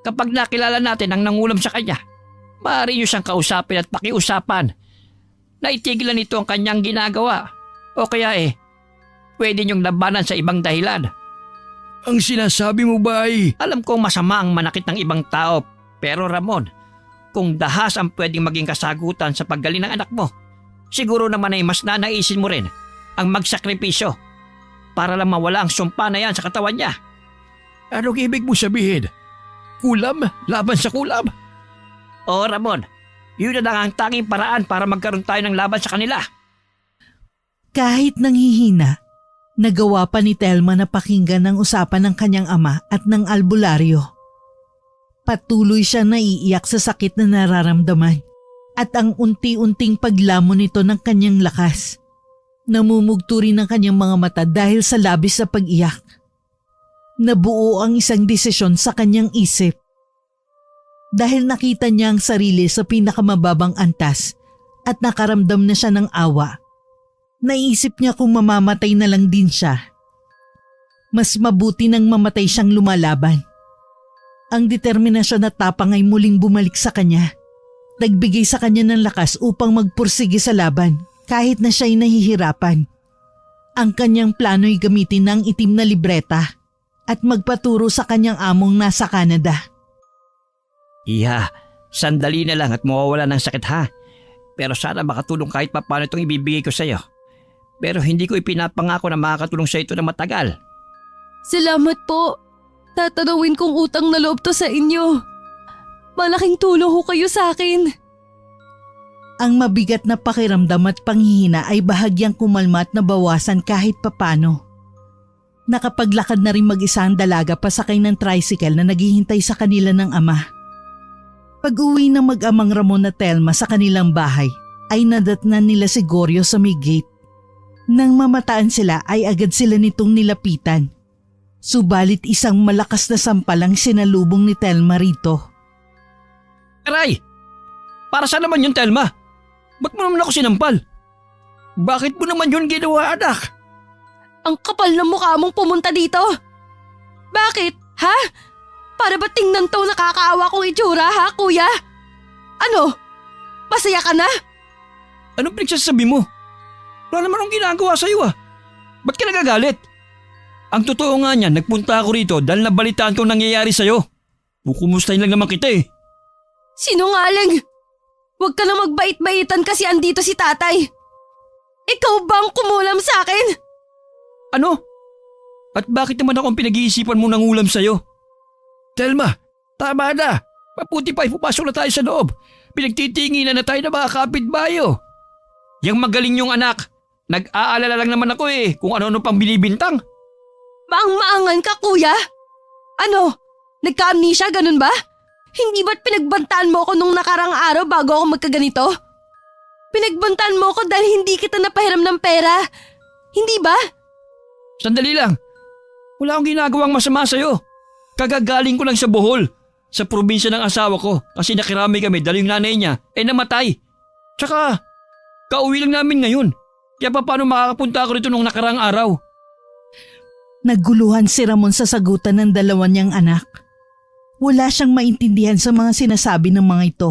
Kapag nakilala natin ang nangulam sa kanya, maaari nyo siyang kausapin at pakiusapan. Naitigilan nito ang kanyang ginagawa. O kaya pwede nyong labanan sa ibang dahilan. Ang sinasabi mo ba ay… Alam kong masama ang manakit ng ibang tao. Pero Ramon, kung dahas ang pwedeng maging kasagutan sa paggaling ng anak mo, siguro naman ay mas nanaisin mo rin ang magsakripisyo para lang mawala ang sumpa na yan sa katawan niya. Anong ibig mo sabihin? Kulam? Laban sa kulam? Oo, Ramon. Yun na lang ang tanging paraan para magkaroon tayo ng laban sa kanila. Kahit nanghihina, nagawa pa ni Telma na pakinggan ang usapan ng kanyang ama at ng albularyo. Patuloy siya naiiyak sa sakit na nararamdaman at ang unti-unting paglamon nito ng kanyang lakas. Namumugto rin ang kanyang mga mata dahil sa labis na pag-iyak. Nabuo ang isang desisyon sa kanyang isip. Dahil nakita niya ang sarili sa pinakamababang antas at nakaramdam na siya ng awa. Naisip niya kung mamamatay na lang din siya. Mas mabuti nang mamatay siyang lumalaban. Ang determinasyon at tapang ay muling bumalik sa kanya. Nagbigay sa kanya ng lakas upang magpursige sa laban kahit na siya'y nahihirapan. Ang kanyang plano'y gamitin ng itim na libreta at magpaturo sa kanyang among nasa Canada. Iya, sandali na lang at mawawala ng sakit ha. Pero sana makatulong kahit pa paano itong ibibigay ko sa iyo. Pero hindi ko ipinapangako na makakatulong sa ito na matagal. Salamat po. Tatanawin kong utang na loob to sa inyo. Malaking tulong ho kayo sa akin. Ang mabigat na pakiramdam at panghihina ay bahagyang kumalma at nabawasan kahit papano. Nakapaglakad na rin mag-isa ang dalaga pasakay ng tricycle na naghihintay sa kanila ng ama. Pag-uwi ng mag-amang Ramon at Telma sa kanilang bahay ay nadatnan nila si Goryo sa may gate. Nang mamataan sila ay agad sila nitong nilapitan. Subalit isang malakas na sampal ang sinalubong ni Telma rito. Aray! Para saan naman yun, Telma? Ba't mo naman ako sinampal? Bakit mo naman yun ginawa, anak? Ang kapal ng mukha mong pumunta dito. Bakit? Ha? Para ba tingnan to nakakaawa kong itsura, ha, kuya? Ano? Masaya ka na? Anong pinagsasabi mo? Wala naman akong ginagawa sa'yo Ba't ka nagagalit? Ang totoo nga niyan, nagpunta ako rito dahil nabalitaan kong nangyayari sa'yo. Kukumustahin lang naman kita Sinungaling! Huwag ka na magbait-baitan kasi andito si tatay. Ikaw bang kumulam sa akin? Ano? At bakit naman akong pinag-iisipan mo ng ulam sa'yo? Telma, tama na. Mabuti pa ipupasok na tayo sa loob. Pinagtitinginan na tayo na mga kapitbayo. Yang magaling yung anak. Nag-aalala lang naman ako kung ano-ano pang binibintang. Maang-maangan ka, kuya? Ano? Nagka-amnesia, ganun ba? Hindi ba't pinagbantaan mo ako nung nakarang araw bago ako magkaganito? Pinagbantaan mo ako dahil hindi kita napahiram ng pera. Hindi ba? Sandali lang. Wala akong ginagawang masama sa'yo. Kagagaling ko lang sa Bohol, sa probinsya ng asawa ko kasi nakirami kami dahil yung nanay niya namatay. Tsaka, kauwi lang namin ngayon. Kaya paano makakapunta ako rito nung nakarang araw? Naguluhan si Ramon sa sagutan ng dalawa niyang anak. Wala siyang maintindihan sa mga sinasabi ng mga ito.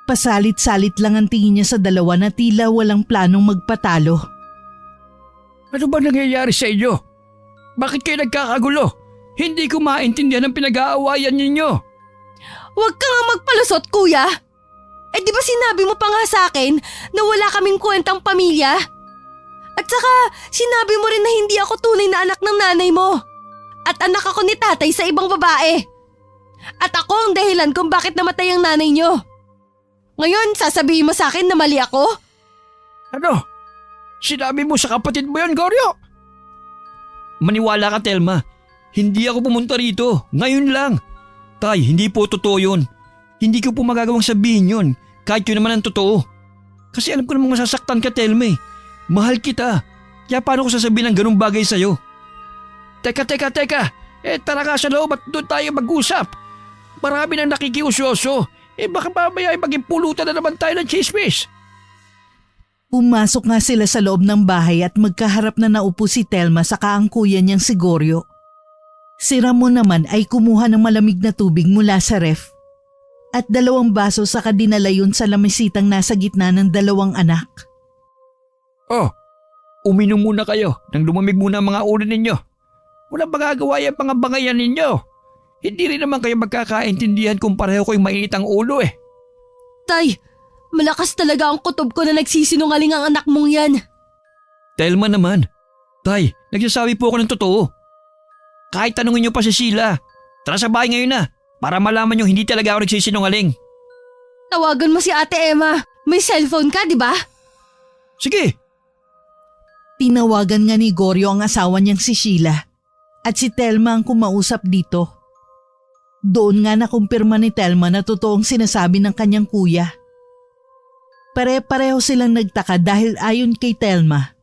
Pasalit-salit lang ang tingin niya sa dalawa na tila walang planong magpatalo. Ano ba nangyayari sa inyo? Bakit kayo nagkakagulo? Hindi ko maintindihan ang pinag-aawayan ninyo. Huwag ka nga magpalusot, kuya. Di ba sinabi mo pa nga sa akin na wala kaming kwentang pamilya? At saka sinabi mo rin na hindi ako tunay na anak ng nanay mo. At anak ako ni tatay sa ibang babae. At ako ang dahilan kung bakit namatay ang nanay niyo. Ngayon, sasabihin mo sa akin na mali ako? Ano? Sinabi mo sa kapatid mo yun, Goryo? Maniwala ka, Telma. Hindi ako pumunta rito. Ngayon lang. Tay, hindi po totoo yun. Hindi ko po magagawang sabihin yun kahit yun naman ang totoo. Kasi alam ko namang masasaktan ka, Telma eh. Mahal kita. Kaya paano ko sasabihin ng ganung bagay sa'yo? Teka. Tara ka sa loob at doon tayo mag-usap. Marami nang nakikiusyoso. Baka mamaya maging pulutan na naman tayo ng chismis. Pumasok nga sila sa loob ng bahay at magkaharap na naupo si Telma saka ang kuya niyang si Goryo. Si Ramon naman ay kumuha ng malamig na tubig mula sa ref at 2 baso saka dinala yun sa lamisitang nasa gitna ng 2 anak. Oh, uminom muna kayo nang lumamig muna ang mga ulo ninyo. Walang magagawa yung mga bangayan ninyo. Hindi rin naman kayo magkakaintindihan kung pareho ko'y mainit ang ulo eh. Tay, malakas talaga ang kutob ko na nagsisinungaling ang anak mong yan. Telma naman. Tay, nagsasabi po ako ng totoo. Kahit tanungin niyo pa si Sheila. Tara sa bahay ngayon na para malaman niyo hindi talaga ako nagsisinungaling. Tawagan mo si Ate Emma. May cellphone ka, di ba? Sige. Tinawagan nga ni Goryo ang asawa niyang si Sheila at si Telma ang kumausap dito. Doon nga nakumpirma ni Telma na totoong sinasabi ng kanyang kuya. Pare-pareho silang nagtaka dahil ayon kay Telma,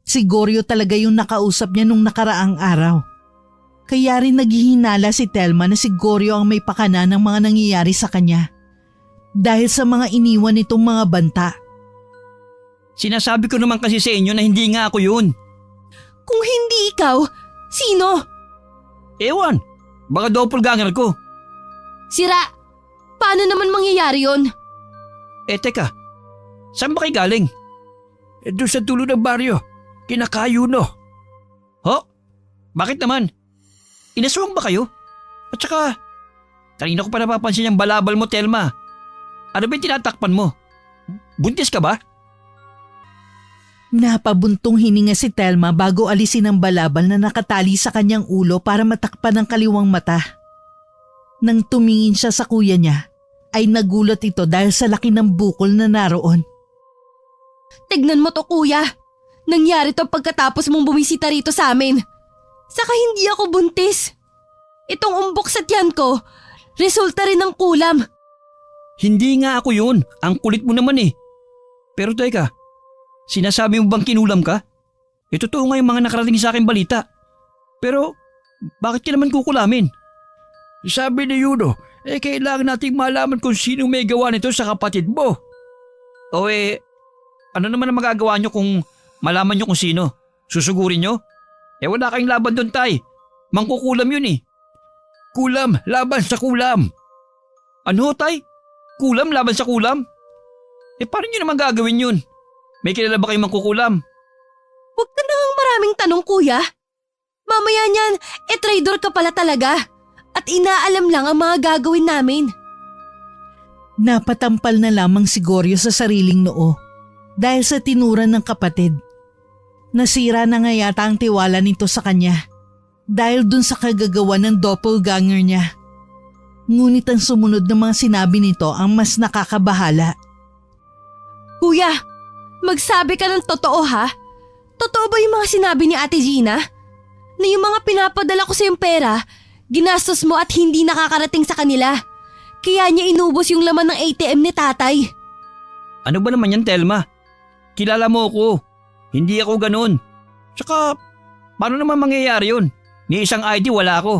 si Goryo talaga yung nakausap niya nung nakaraang araw. Kaya rin naghihinala si Telma na si Goryo ang may pakana ng mga nangyayari sa kanya dahil sa mga iniwan nitong mga banta. Sinasabi ko naman kasi sa inyo na hindi nga ako yun. Kung hindi ikaw, sino? Ewan, baka doppelganger ko. Sira, paano naman mangyayari yon? Teka, saan ba kayo galing? Doon sa dulo ng baryo, kinakayuno. Ho? Bakit naman? Inaswang ba kayo? At saka, kanina ko pa napapansin yung balabal mo, Telma. Ano ba yung tinatakpan mo? Buntis ka ba? Napabuntong hininga si Telma bago alisin ang balabal na nakatali sa kanyang ulo para matakpan ang kaliwang mata. Nang tumingin siya sa kuya niya, ay nagulat ito dahil sa laki ng bukol na naroon. Tignan mo to, kuya. Nangyari to pagkatapos mong bumisita rito sa amin. Saka hindi ako buntis. Itong umbok sa tiyan ko, resulta rin ng kulam. Hindi nga ako yun. Ang kulit mo naman eh. Pero teka, sinasabi mo bang kinulam ka? Totoo nga yung mga nakarating sa akin balita. Pero bakit ka naman kukulamin? Sabi ni Yuno, kailangan nating malaman kung sino may gawa nito sa kapatid mo. O ano naman ang magagawa nyo kung malaman nyo kung sino? Susugurin nyo? Wala kayong laban doon, tay. Mangkukulam yun eh. Kulam, laban sa kulam. Ano, tay? Kulam, laban sa kulam? Paano nyo naman gagawin yun? May kilala ba kayong mangkukulam? Huwag ka nang maraming tanong, kuya. Mamaya niyan, traitor ka pala talaga. At inaalam lang ang mga gagawin namin. Napatampal na lamang si Goryo sa sariling noo dahil sa tinuran ng kapatid. Nasira na nga yata ang tiwala nito sa kanya dahil dun sa kagagawa ng doppelganger niya. Ngunit ang sumunod na mga sinabi nito ang mas nakakabahala. Kuya, magsabi ka ng totoo ha? Totoo ba yung mga sinabi ni Ate Gina? Na yung mga pinapadala ko sa yung pera, ginastos mo at hindi nakakarating sa kanila. Kaya niya inubos yung laman ng ATM ni tatay. Ano ba naman yan, Telma? Kilala mo ako. Hindi ako ganun. Tsaka, paano naman mangyayari yun? Ni isang ID wala ako.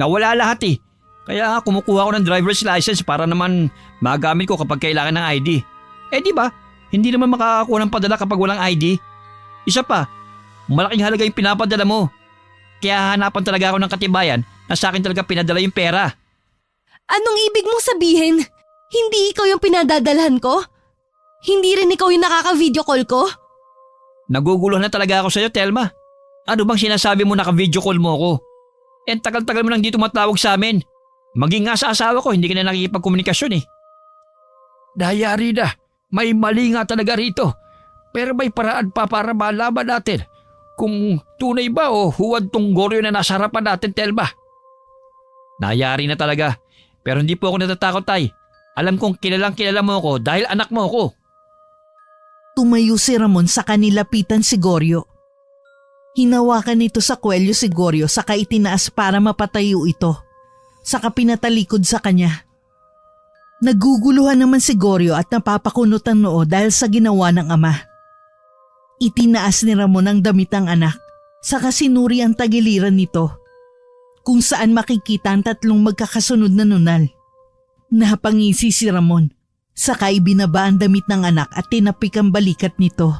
Nawala lahat eh. Kaya kumukuha ko ng driver's license para naman magamit ko kapag kailangan ng ID. Di ba? Hindi naman makakakuha ng padala kapag walang ID. Isa pa, malaking halaga yung pinapadala mo. Kaya hanapan talaga ako ng katibayan na sa akin talaga pinadala yung pera. Anong ibig mong sabihin? Hindi ikaw yung pinadadalhan ko? Hindi rin ikaw yung nakaka-video call ko? Naguguluhan na talaga ako sa'yo, Telma. Ano bang sinasabi mo naka-video call mo ako? Tagal-tagal mo nang di tumatawag sa amin. Maging nga sa asawa ko, hindi ka na nakikipagkomunikasyon eh. Dayari na, may mali nga talaga rito. Pero may paraan pa para malaman natin kung tunay ba o huwad tong Goryo na nasa harapan natin, Telma. Nayari na talaga, pero hindi po ako natatakot, tay. Alam kong kilalang kilala mo ako dahil anak mo ako. Tumayo si Ramon sa kanilapitan si Goryo. Hinawakan nito sa kwelyo si Goryo saka itinaas para mapatayo ito. saka pinatalikod sa kanya. Naguguluhan naman si Goryo at napapakunot ang noo dahil sa ginawa ng ama. Itinaas ni Ramon ang damit ng anak, saka sinuri ang tagiliran nito, kung saan makikita ang tatlong magkakasunod na nunal. Napangisi si Ramon, saka ibinaba ang damit ng anak at tinapik ang balikat nito.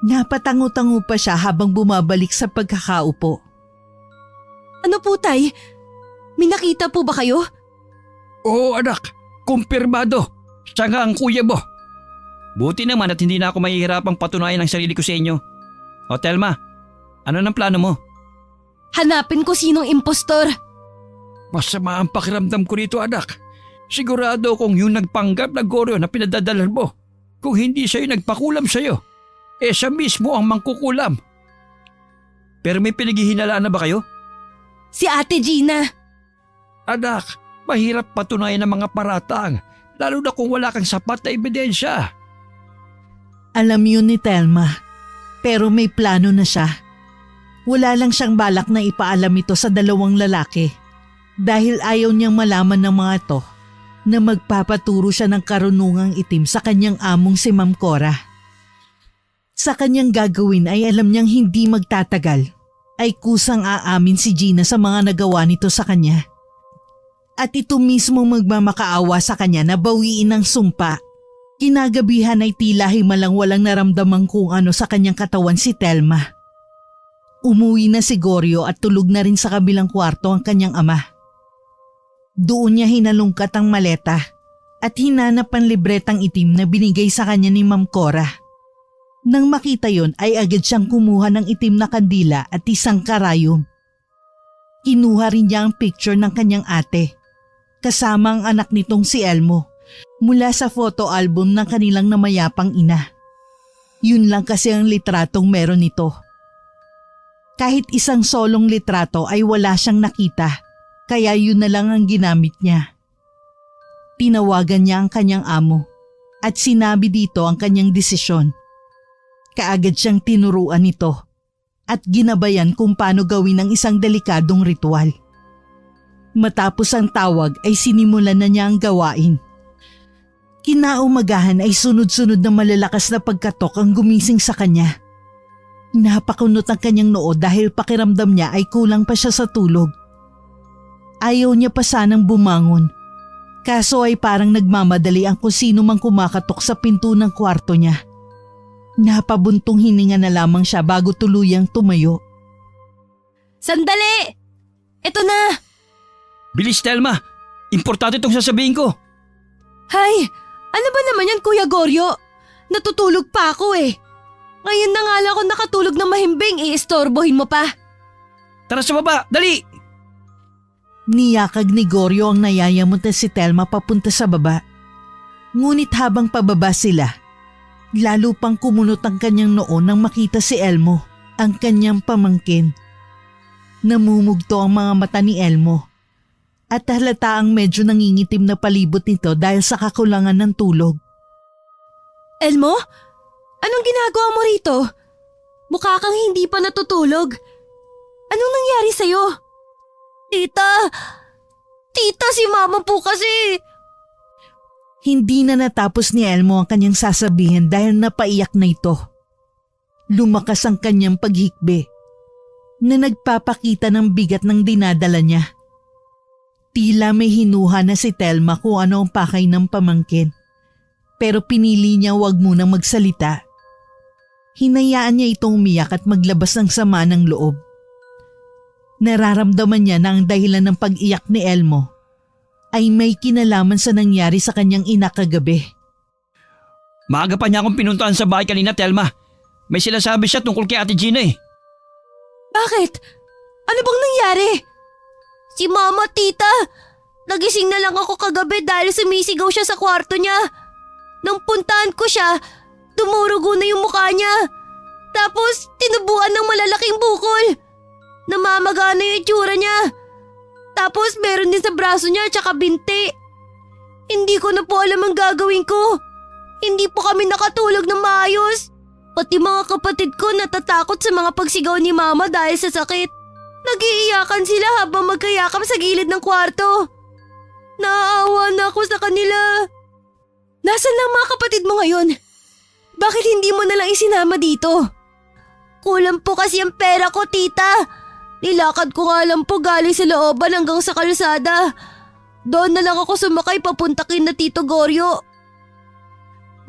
Napatango-tango pa siya habang bumabalik sa pagkakaupo. Ano po, Tay? May nakita po ba kayo? Oo anak, kumpirmado. Siya nga ang kuya mo. Buti naman at hindi na ako mahihirapang patunayan ang sarili ko sa inyo. O Telma, ano nang plano mo? Hanapin ko sinong impostor. Masama ang pakiramdam ko rito anak. Sigurado kung yung nagpanggap na Goryo na pinadadalan mo. Kung hindi siya yung nagpakulam sa'yo, siya mismo ang mangkukulam. Pero may pinaghihinalaan na ba kayo? Si Ate Gina. Anak, mahirap patunayan ng mga paratang, lalo na kung wala kang sapat na ebidensya. Alam yun ni Telma, pero may plano na siya. Wala lang siyang balak na ipaalam ito sa dalawang lalaki dahil ayaw niyang malaman ng mga to na magpapaturo siya ng karunungang itim sa kanyang among si Ma'am Cora. Sa kanyang gagawin ay alam niyang hindi magtatagal ay kusang aamin si Gina sa mga nagawa nito sa kanya. At ito mismo magmamakaawa sa kanya na bawiin ang sumpa. Kinagabihan ay tila himalang walang naramdamang kung ano sa kanyang katawan si Telma. Umuwi na si Goryo at tulog na rin sa kabilang kwarto ang kanyang ama. Doon niya hinalungkat ang maleta at hinanap ang libretang itim na binigay sa kanya ni Ma'am Cora. Nang makita yon ay agad siyang kumuha ng itim na kandila at isang karayom. Kinuha rin niya ang picture ng kanyang ate, kasama ang anak nitong si Elmo, mula sa photo album ng kanilang namayapang ina. Yun lang kasi ang litratong meron nito. Kahit isang solong litrato ay wala siyang nakita, kaya yun na lang ang ginamit niya. Tinawagan niya ang kanyang amo at sinabi dito ang kanyang desisyon. Kaagad siyang tinuruan nito at ginabayan kung paano gawin ang isang delikadong ritual. Matapos ang tawag ay sinimulan na niya ang gawain. Kinaumagahan ay sunod-sunod na malalakas na pagkatok ang gumising sa kanya. Napakunot ang kanyang noo dahil pakiramdam niya ay kulang pa siya sa tulog. Ayaw niya pa sanang bumangon. Kaso ay parang nagmamadali ang kung sino mang kumakatok sa pinto ng kwarto niya. Napabuntong hininga na lamang siya bago tuluyang tumayo. Sandali! Ito na! Bilis Telma, importante itong sasabihin ko. Hay! Ano ba naman yan, Kuya Goryo? Natutulog pa ako eh. Ngayon na nga lang ako nakatulog na mahimbing, iistorbohin mo pa. Tara sa baba, dali! Niyakag ni Goryo ang nayayamot na si Telma papunta sa baba. Ngunit habang pababa sila, lalo pang kumunot ang kanyang noo nang makita si Elmo, ang kanyang pamangkin. Namumugto ang mga mata ni Elmo at halata ang medyo nangingitim na palibot nito dahil sa kakulangan ng tulog. Elmo? Anong ginagawa mo rito? Mukha kang hindi pa natutulog. Anong nangyari sa'yo? Tita! Tita, si Mama po kasi! Hindi na natapos ni Elmo ang kanyang sasabihin dahil napaiyak na ito. Lumakas ang kanyang paghikbi na nagpapakita ng bigat ng dinadala niya. Tila may hinuha na si Telma kung ano ang pakay ng pamangkin, pero pinili niya wag munang magsalita. Hinayaan niya itong umiyak at maglabas ng sama ng loob. Nararamdaman niya na ang dahilan ng pag-iyak ni Elmo ay may kinalaman sa nangyari sa kanyang ina kagabi. Maaga pa niya akong pinuntahan sa bahay kanina, Telma. May sinasabi siya tungkol kay Ate Gina eh. Bakit? Ano bang nangyari? Si Mama, Tita! Nagising na lang ako kagabi dahil sumisigaw siya sa kwarto niya. Nang puntahan ko siya, dumurugo na yung mukha niya. Tapos tinubuan ng malalaking bukol. Namamaga na yung itsura niya. Tapos meron din sa braso niya tsaka binti. Hindi ko na po alam ang gagawin ko. Hindi po kami nakatulog ng maayos. Pati mga kapatid ko natatakot sa mga pagsigaw ni Mama dahil sa sakit. Nag-iiyakan sila habang magkayakap sa gilid ng kwarto. Naaawa na ako sa kanila. Nasaan na ang mga kapatid mo ngayon? Bakit hindi mo na lang isinama dito? Kulang po kasi ang pera ko, tita. Nilakad ko nga lang po galing sa looban hanggang sa kalsada. Doon na lang ako sumakay papunta kina Tito Goryo.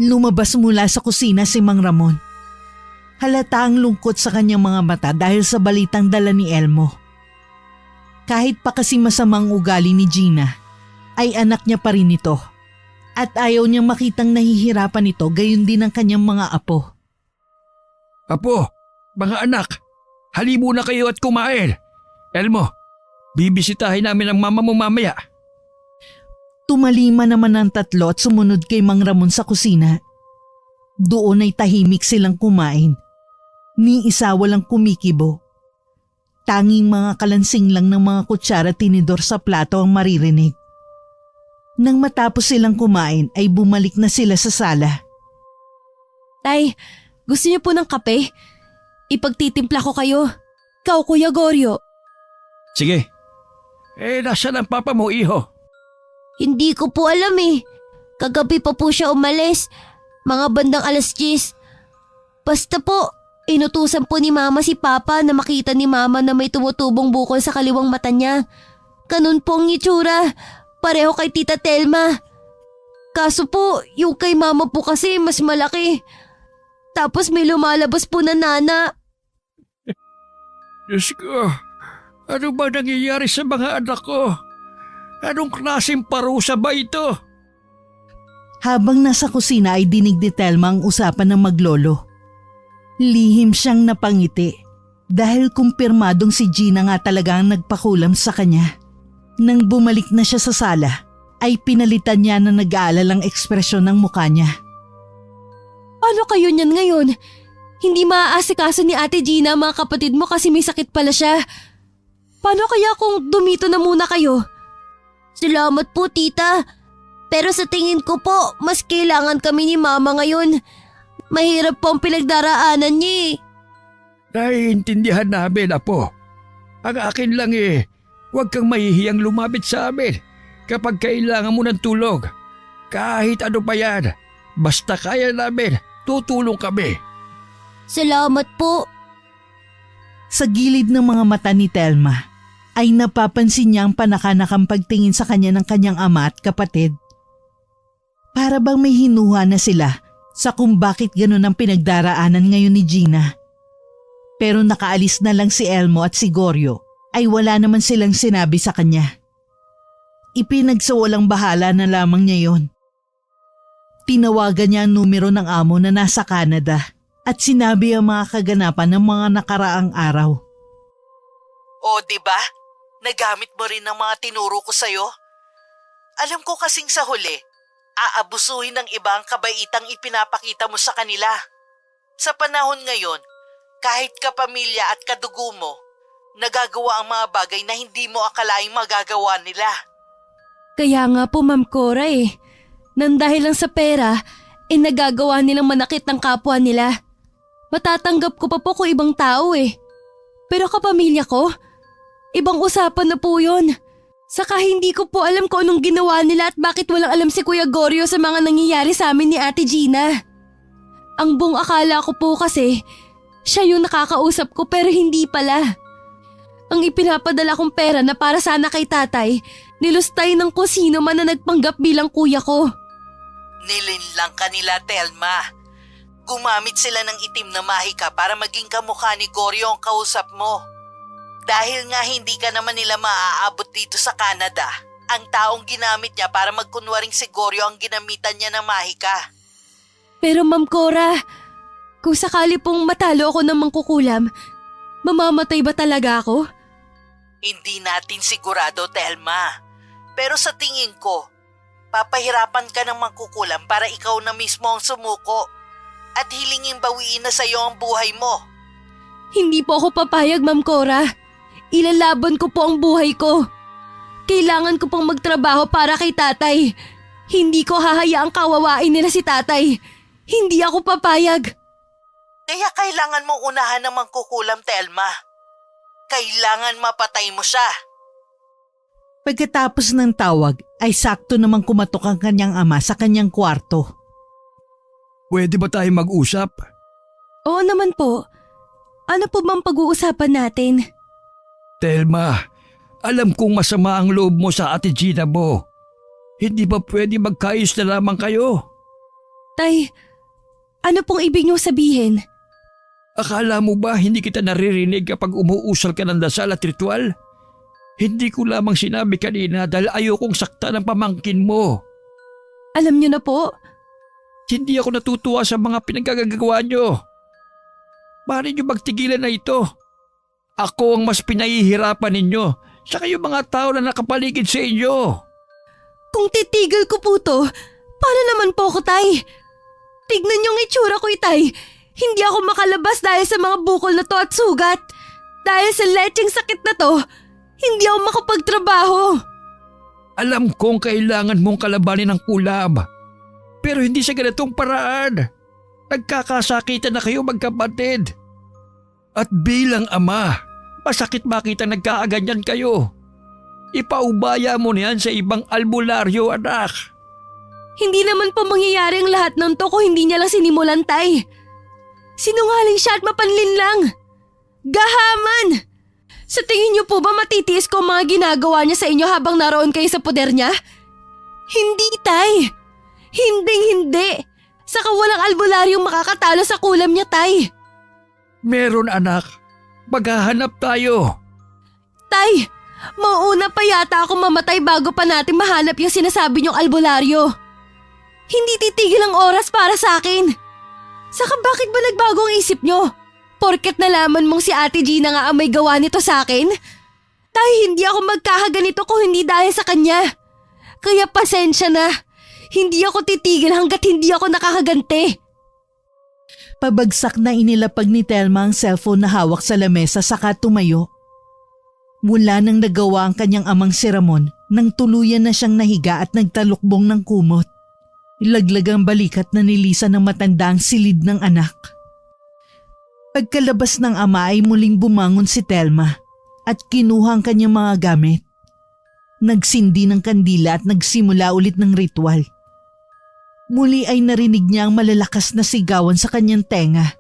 Lumabas mula sa kusina si Mang Ramon. Halata ang lungkot sa kanyang mga mata dahil sa balitang dala ni Elmo. Kahit pa kasi masamang ugali ni Gina, ay anak niya pa rin ito. At ayaw niyang makitang nahihirapan ito gayon din ang kanyang mga apo. Apo, mga anak, halibo na kayo at kumain. Elmo, bibisitahin namin ang mama mo mamaya. Tumalima naman ang tatlo at sumunod kay Mang Ramon sa kusina. Doon ay tahimik silang kumain. Ni isa walang kumikibo. Tanging mga kalansing lang ng mga kutsara at tinidor sa plato ang maririnig. Nang matapos silang kumain ay bumalik na sila sa sala. Tay, gusto niyo po ng kape? Ipagtitimpla ko kayo. Ikaw, Kuya Goryo. Sige. Nasaan ang papa mo, iho? Hindi ko po alam eh. Kagabi pa po siya umalis. Mga bandang 10:00. Basta po, inutusan po ni Mama si Papa na makita ni Mama na may tumutubong bukol sa kaliwang mata niya. Ganun po ang itsura. Pareho kay Tita Telma. Kaso po, yung kay Mama po kasi mas malaki. Tapos may lumalabas po na nana. Diyos ko, ano ba nangyayari sa mga anak ko? Anong klaseng parusa ba ito? Habang nasa kusina ay dinig ni Telma ang usapan ng maglolo. Lihim siyang napangiti dahil kumpirmadong si Gina nga talaga ang nagpakulam sa kanya. Nang bumalik na siya sa sala, ay pinalitan niya na nag-aalalang ekspresyon ng mukha niya. Paano kayo niyan ngayon? Hindi maaasikaso ni Ate Gina ang mga kapatid mo kasi may sakit pala siya. Paano kaya kung dumito na muna kayo? Salamat po, tita. Pero sa tingin ko po, mas kailangan kami ni Mama ngayon. Mahirap po ang pinagdaraanan niya eh. Naiintindihan namin, Apo. Ang akin lang huwag kang mahihiyang lumapit sa amin kapag kailangan mo ng tulog. Kahit ano pa yan, basta kaya namin, tutulong kami. Salamat po. Sa gilid ng mga mata ni Telma, ay napapansin niya ang panakanakang pagtingin sa kanya ng kanyang ama at kapatid. Para bang may hinuha na sila sa kung bakit ganun ang pinagdaraanan ngayon ni Gina. Pero nakaalis na lang si Elmo at si Goryo ay wala naman silang sinabi sa kanya. Ipinagsawalang bahala na lamang niya yon. Tinawagan niya ang numero ng amo na nasa Canada at sinabi ang mga kaganapan ng mga nakaraang araw. O diba? Nagamit mo rin ang mga tinuro ko sa'yo? Alam ko kasing sa huli, aabusuhin ng iba ang kabaitang ipinapakita mo sa kanila. Sa panahon ngayon, kahit kapamilya at kadugo mo, nagagawa ang mga bagay na hindi mo akalaing magagawa nila. Kaya nga po, Ma'am Cora nang dahil lang sa pera, nagagawa nilang manakit ng kapwa nila. Matatanggap ko pa po kung ibang tao Pero kapamilya ko, ibang usapan na po yun. Saka hindi ko po alam kung anong ginawa nila at bakit walang alam si Kuya Goryo sa mga nangyayari sa amin ni Ate Gina. Ang buong akala ko po kasi, siya yung nakakausap ko pero hindi pala. Ang ipinapadala kong pera na para sana kay tatay, nilustay ng kung sino man na nagpanggap bilang kuya ko. Nilinlang ka nila, Telma. Gumamit sila ng itim na mahika para maging kamukha ni Goryo ang kausap mo. Dahil nga hindi ka naman nila maaabot dito sa Canada, ang taong ginamit niya para magkunwaring si Goryo ang ginamitan niya ng mahika. Pero Ma'am Cora, kung sakali pong matalo ako ng mangkukulam, mamamatay ba talaga ako? Hindi natin sigurado, Telma. Pero sa tingin ko, papahirapan ka ng mangkukulam para ikaw na mismo ang sumuko at hilingin bawiin na sa'yo ang buhay mo. Hindi po ako papayag, Ma'am Cora. Ilalaban ko po ang buhay ko. Kailangan ko pong magtrabaho para kay tatay. Hindi ko hahayaang kawawain nila si tatay. Hindi ako papayag. Kaya kailangan mong unahan ng mangkukulam, Telma. Kailangan mapatay mo siya. Pagkatapos ng tawag ay sakto namang kumatok ang kanyang ama sa kanyang kwarto. Pwede ba tayo mag-usap? Oo naman po. Ano po bang pag-uusapan natin? Telma, alam kong masama ang loob mo sa Ate Gina mo. Hindi ba pwede magkaayos na lamang kayo? Tay, ano pong ibig niyong sabihin? Akala mo ba hindi kita naririnig kapag umuusal ka ng dasal at ritual? Hindi ko lamang sinabi kanina dahil ayokong saktan ang pamangkin mo. Alam niyo na po. Hindi ako natutuwa sa mga pinagkagagawa niyo. Maaari niyo magtigilan na ito. Ako ang mas pinahihirapan ninyo sa kayong mga tao na nakapaligid sa inyo. Kung titigil ko po to, paano naman po ako, Tay? Tignan yung itsura ko, Tay. Hindi ako makalabas dahil sa mga bukol na to at sugat. Dahil sa lecheng sakit na to, hindi ako makapagtrabaho. Alam kong kailangan mong kalabanin ang kulab. Pero hindi sa ganitong paraan. Nagkakasakitan na kayo magkapatid. At bilang ama, masakit makita nagkaaganyan kayo. Ipaubaya mo na yan sa ibang albularyo, anak. Hindi naman po mangyayari ang lahat ng to kung hindi niya lang sinimulan, Tay. Sinungaling siya at mapanlin lang. Gahaman! Sa tingin niyo po ba matitiis ko ang mga ginagawa niya sa inyo habang naroon kayo sa poder niya? Hindi, Tay. Hindi. Saka walang albularyong makakatalo sa kulam niya, Tay. Meron, anak. Maghahanap tayo. Tay, mauuna pa yata ako mamatay bago pa natin mahanap yung sinasabi niyong albularyo. Hindi titigil ang oras para sa akin. Saka bakit ba nagbago ang isip niyo? Porket nalaman mong si Ate Gina nga ang may gawa nito sa akin? Tay, hindi ako magkakaganito kung hindi dahil sa kanya. Kaya pasensya na. Hindi ako titigil hanggat hindi ako nakakaganti. Pabagsak na inilapag ni Telma ang cellphone na hawak sa lamesa saka tumayo. Mula nang nagawa ang kanyang amang si Ramon, nang tuluyan na siyang nahiga at nagtalukbong ng kumot. Ilaglag ang balikat na nilisan ng matanda ang silid ng anak. Pagkalabas ng ama ay muling bumangon si Telma at kinuha ang kanyang mga gamit. Nagsindi ng kandila at nagsimula ulit ng ritual. Muli ay narinig niya ang malalakas na sigawan sa kanyang tenga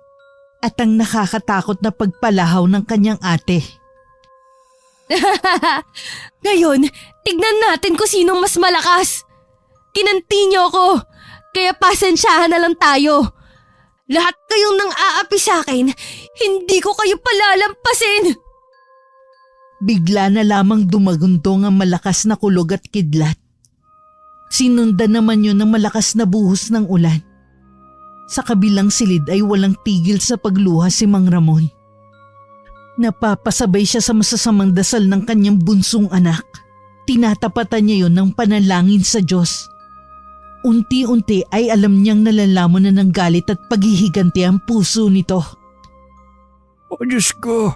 at ang nakakatakot na pagpalahaw ng kanyang ate. Ngayon, tignan natin kung sinong mas malakas. Kinanti niyo ako, kaya pasensyahan na lang tayo. Lahat kayong nang aapi sa akin, hindi ko kayo palalampasin. Bigla na lamang dumagundong ang malakas na kulog at kidlat. Sinundan naman yun ng malakas na buhos ng ulan. Sa kabilang silid ay walang tigil sa pagluha si Mang Ramon. Napapasabay siya sa masasamang dasal ng kanyang bunsong anak. Tinatapatan niya yun ng panalangin sa Diyos. Unti-unti ay alam niyang nalalamon na ng galit at paghihiganti ang puso nito. O Diyos ko,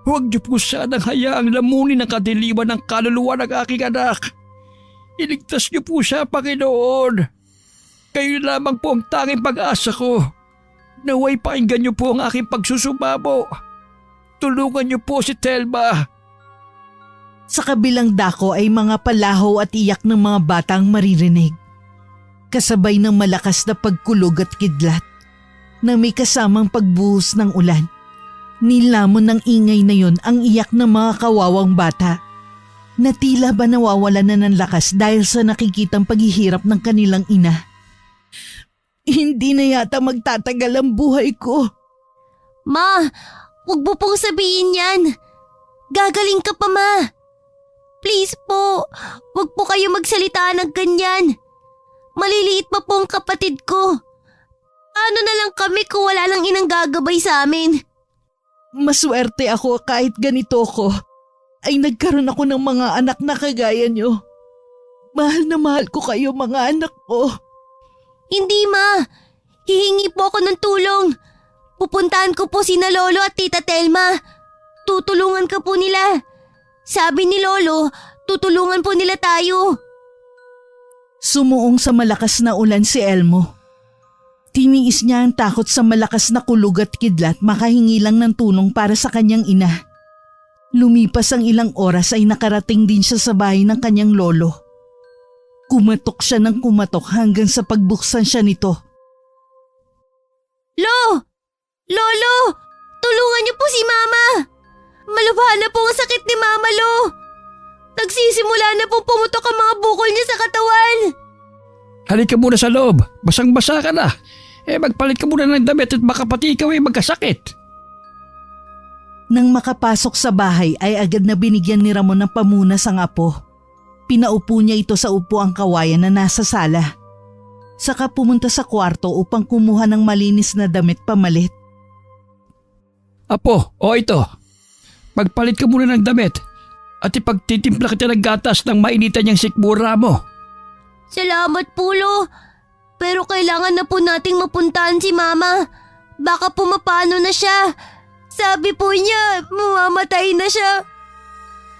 huwag niyo po sanang hayaang lamunin ang kadiliman ng kaluluwa ng aking anak. Iligtas niyo po siya, Panginoon. Kayo lamang po ang tanging pag-asa ko. Naway pakinggan niyo po ang aking pagsusumamo. Tulungan niyo po si Telma. Sa kabilang dako ay mga palahaw at iyak ng mga batang maririnig. Kasabay ng malakas na pagkulog at kidlat na may kasamang pagbuhos ng ulan. Nilamon ng ingay na yon ang iyak ng mga kawawang bata na tila ba nawawala na ng lakas dahil sa nakikitang paghihirap ng kanilang ina. Hindi na yata magtatagal ang buhay ko. Ma, huwag mo pong sabihin yan. Gagaling ka pa, Ma. Please po, huwag po kayo magsalita ng ganyan. Maliliit pa po ang kapatid ko. Ano na lang kami kung wala lang inang gagabay sa amin? Maswerte ako kahit ganito ko ay nagkaroon ako ng mga anak na kagaya nyo. Mahal na mahal ko kayo mga anak ko. Hindi, Ma. Hihingi po ako ng tulong. Pupuntahan ko po sina Lolo at Tita Telma. Tutulungan ka po nila. Sabi ni Lolo, tutulungan po nila tayo. Sumuong sa malakas na ulan si Elmo. Tiniis niya ang takot sa malakas na kulog at kidlat makahingi lang ng tulong para sa kanyang ina. Lumipas ang ilang oras ay nakarating din siya sa bahay ng kanyang lolo. Kumatok siya ng kumatok hanggang sa pagbuksan siya nito. Lolo! Tulungan niyo po si Mama! Malubha na po ang sakit ni Mama, Lo! Nagsisimula na pong pumutok ang mga bukol niya sa katawan! Halika muna sa loob. Basang-basa ka na. Magpalit ka muna ng damit at baka pati ikaw ay magkasakit. Nang makapasok sa bahay ay agad na binigyan ni Ramon ng pamunas ang apo. Pinaupo niya ito sa upuang kawayan na nasa sala. Saka pumunta sa kwarto upang kumuha ng malinis na damit pamalit. Apo, ito. Magpalit ka muna ng damit at ipagtitimpla kita ng gatas ng mainitan niyang sikmura mo. Salamat po, Lo. Pero kailangan na po nating mapuntahan si Mama. Baka po mapano na siya. Sabi po niya, mamamatay na siya.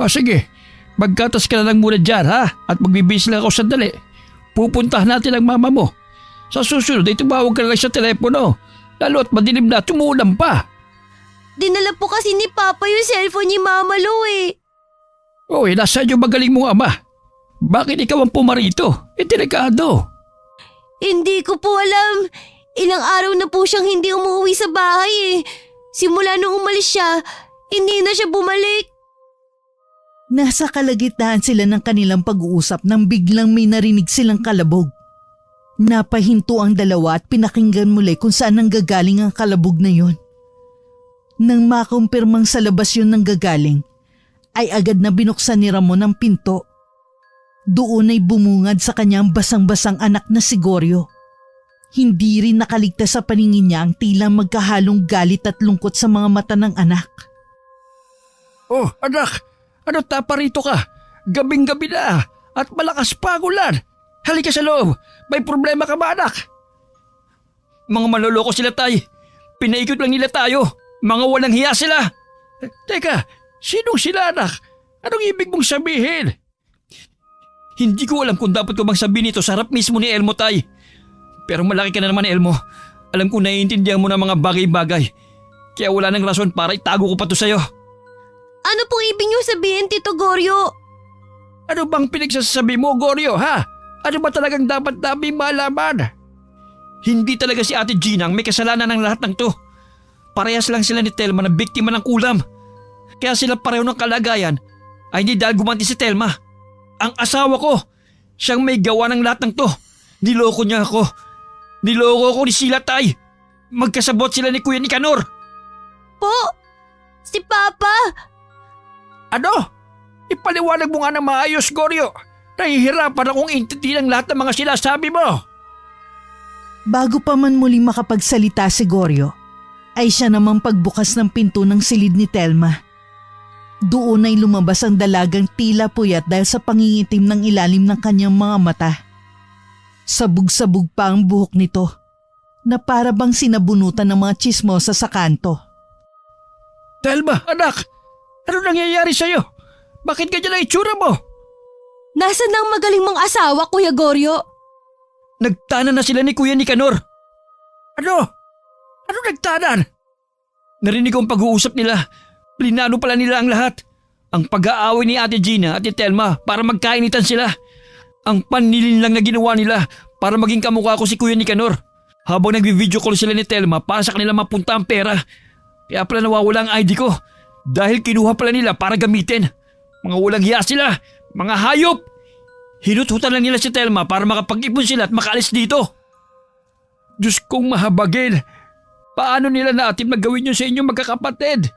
Sige, maggatas ka na lang muna dyan ha at magbibis lang ako sandali. Pupuntahan natin ang mama mo. Sa susunod ay tumawag ka lang sa telepono. Lalo at madilim na tumuulan pa. Dinala po kasi ni Papa yung cellphone ni Mama, Lo eh. Nasaan yung magaling mong ama? Bakit ikaw ang pumarito? Delikado. Hindi ko po alam. Ilang araw na po siyang hindi umuwi sa bahay eh. Simula nung umalis siya, hindi na siya bumalik. Nasa kalagitnaan sila ng kanilang pag-uusap nang biglang may narinig silang kalabog. Napahinto ang dalawa at pinakinggan muli kung saan nanggagaling ang kalabog na yon. Nang makumpirmang sa labas yun nanggagaling, ay agad na binuksan ni Ramon ang pinto. Doon ay bumungad sa kanyang basang-basang anak na si Goryo. Hindi rin nakaligtas sa paningin niya ang tila magkahalong galit at lungkot sa mga mata ng anak. Anak! Ano taparito ka? Gabing-gabi na at malakas pa ang ulan. Halika sa loob. May problema ka ba, anak? Mga maloloko sila, tay. Pinaikot lang nila tayo. Mga walang hiya sila. Teka, sinong sila, anak? Anong ibig mong sabihin? Hindi ko alam kung dapat ko bang sabihin ito sa harap mismo ni Elmo, tay. Pero malaki ka na naman, Elmo. Alam ko naiintindihan mo na mga bagay-bagay. Kaya wala nang rason para itago ko pa to sa'yo. Ano pong ibig niyo sabihin, Tito Goryo? Ano bang pinagsasabi mo, Goryo, ha? Ano ba talagang dapat naming malaman? Hindi talaga si Ate Gina ang may kasalanan ng lahat ng to. Parehas lang sila ni Telma na biktima ng kulam. Kaya sila pareho ng kalagayan ay hindi dahil gumanti si Telma. Ang asawa ko, siyang may gawa ng lahat ng to. Niloko niya ako. Niloko ko ni Sila, tay. Magkasabot sila ni Kuya Nicanor. Po? Si Papa? Ano? Ipaliwanag mo nga ng maayos, Goryo. Nahihirapan akong intindihin ang lahat ng mga sinasabi mo. Bago pa man muling makapagsalita si Goryo, ay siya namang pagbukas ng pinto ng silid ni Telma. Doon ay lumabas ang dalagang tila puyat dahil sa pangingitim ng ilalim ng kanyang mga mata. Sabog-sabog pa ang buhok nito na para bang sinabunutan ng mga tsismosa sa kanto. Telma, anak! Ano nangyayari sa'yo? Bakit ganyan ang itsura mo? Nasaan ang magaling mong asawa, Kuya Goryo? Nagtanan na sila ni Kuya Nicanor. Ano? Ano nagtanan? Narinig ko ang pag-uusap nila. Plinano pala nila ang lahat. Ang pag-aaway ni Ate Gina at ni Telma para magkainitan sila. Ang panilin lang na ginawa nila para maging kamukha ko si Kuya Nicanor. Habang nag-video call sila ni Telma para sa kanila mapunta ang pera. Kaya pala nawawala ang ID ko. Dahil kinuha pala nila para gamitin. Mga walang hiya sila. Mga hayop. Hinututan lang nila si Telma para makapag-ipon sila at makaalis dito. Diyos kong mahabagin. Paano nila natin magawin yun sa inyong magkakapatid?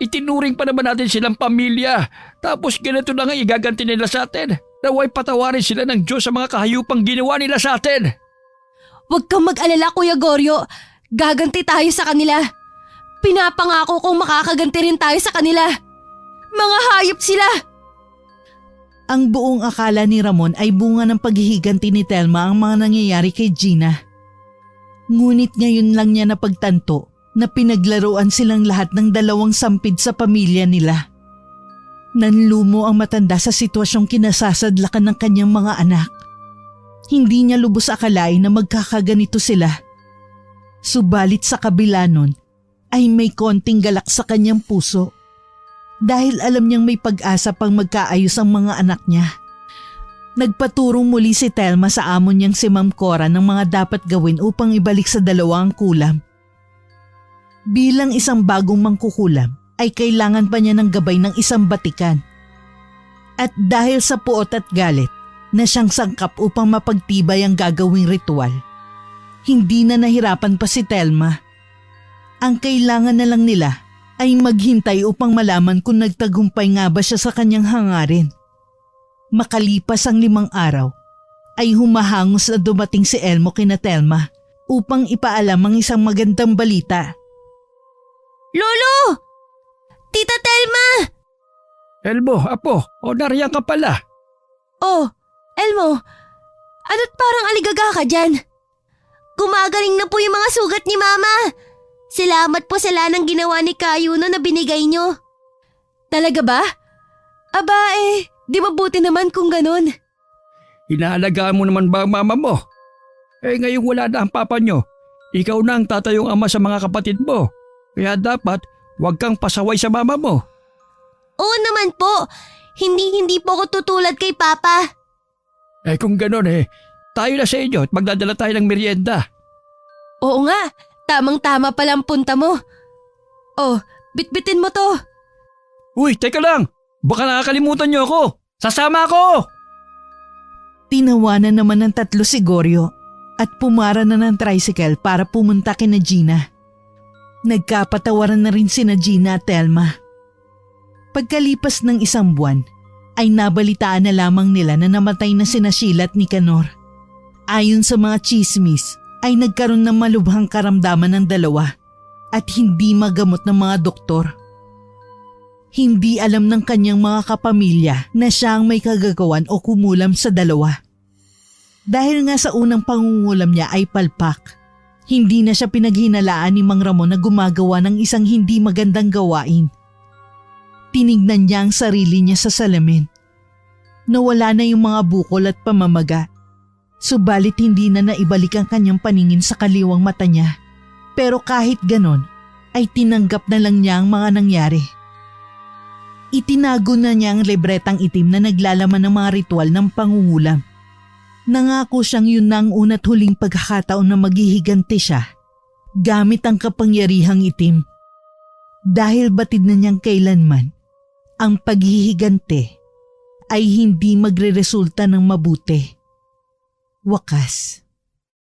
Itinuring pa naman natin silang pamilya. Tapos ganito na nga igaganti nila sa atin. Naway patawarin sila ng Diyos sa mga kahayupang ginawa nila sa atin. Huwag kang mag-alala, Kuya Goryo. Gaganti tayo sa kanila. Pinapangako kong makakaganti rin tayo sa kanila. Mga hayop sila! Ang buong akala ni Ramon ay bunga ng paghihiganti ni Telma ang mga nangyayari kay Gina. Ngunit ngayon lang niya napagtanto na pinaglaruan silang lahat ng dalawang sampid sa pamilya nila. Nanlumo ang matanda sa sitwasyong kinasasadlakan ng kanyang mga anak. Hindi niya lubos akalain na magkakaganito sila. Subalit sa kabila nun, ay may konting galak sa kanyang puso. dahil alam niyang may pag-asa pang magkaayos ang mga anak niya. Nagpaturong muli si Telma sa amo niyang si Ma'am Cora ng mga dapat gawin upang ibalik sa dalawa ang kulam. Bilang isang bagong mangkukulam ay kailangan pa niya ng gabay ng isang batikan. At dahil sa puot at galit na siyang sangkap upang mapagtibay ang gagawing ritual, hindi na nahirapan pa si Telma. Ang kailangan na lang nila ay maghintay upang malaman kung nagtagumpay nga ba siya sa kanyang hangarin. Makalipas ang 5 araw, ay humahangos na dumating si Elmo kina Telma upang ipaalam ang isang magandang balita. Lolo! Tita Telma! Elmo, apo, nariyan ka pala. Oh, Elmo, ano't parang aligaga ka dyan? Gumagaling na po yung mga sugat ni Mama. Salamat po sa lanang ginawa ni Kayuno na binigay nyo. Talaga ba? Aba di mabuti naman kung ganun. Inaalagaan mo naman ba ang mama mo? Ngayong wala na ang papa nyo. Ikaw na ang tatayong ama sa mga kapatid mo. Kaya dapat huwag kang pasaway sa mama mo. Oo naman po. Hindi po ako tutulad kay Papa. Kung ganon tayo na sa inyo at magdadala tayo ng merienda. Oo nga, tamang-tama pala ang punta mo. Oh, bitbitin mo to. Uy, teka lang! Baka nakakalimutan niyo ako! Sasama ako! Tinawanan naman ng 3 si Goryo at pumara na ng tricycle para pumunta kina Gina. Nagkapatawaran na rin sina Gina at Telma. Pagkalipas ng 1 buwan, ay nabalitaan na lamang nila na namatay na sina Sheila at Nicanor. Ayon sa mga chismis, ay nagkaroon ng malubhang karamdaman ng dalawa at hindi magamot ng mga doktor. Hindi alam ng kanyang mga kapamilya na siya ang may kagagawan o kumulam sa dalawa. Dahil nga sa unang pangungulam niya ay palpak, hindi na siya pinaghinalaan ni Mang Ramon na gumagawa ng isang hindi magandang gawain. Tinignan niya ang sarili niya sa salamin. Nawala na yung mga bukol at pamamaga. Subalit hindi na naibalik ang kanyang paningin sa kaliwang mata niya. Pero kahit ganon, ay tinanggap na lang niya ang mga nangyari. Itinago na niya ang libretang itim na naglalaman ng mga ritual ng pangungulam. Nangako siyang yun na ang una't huling pagkakataon na maghihiganti siya gamit ang kapangyarihang itim. Dahil batid na niyang kailanman, ang paghihiganti ay hindi magreresulta ng mabuti. Wakas.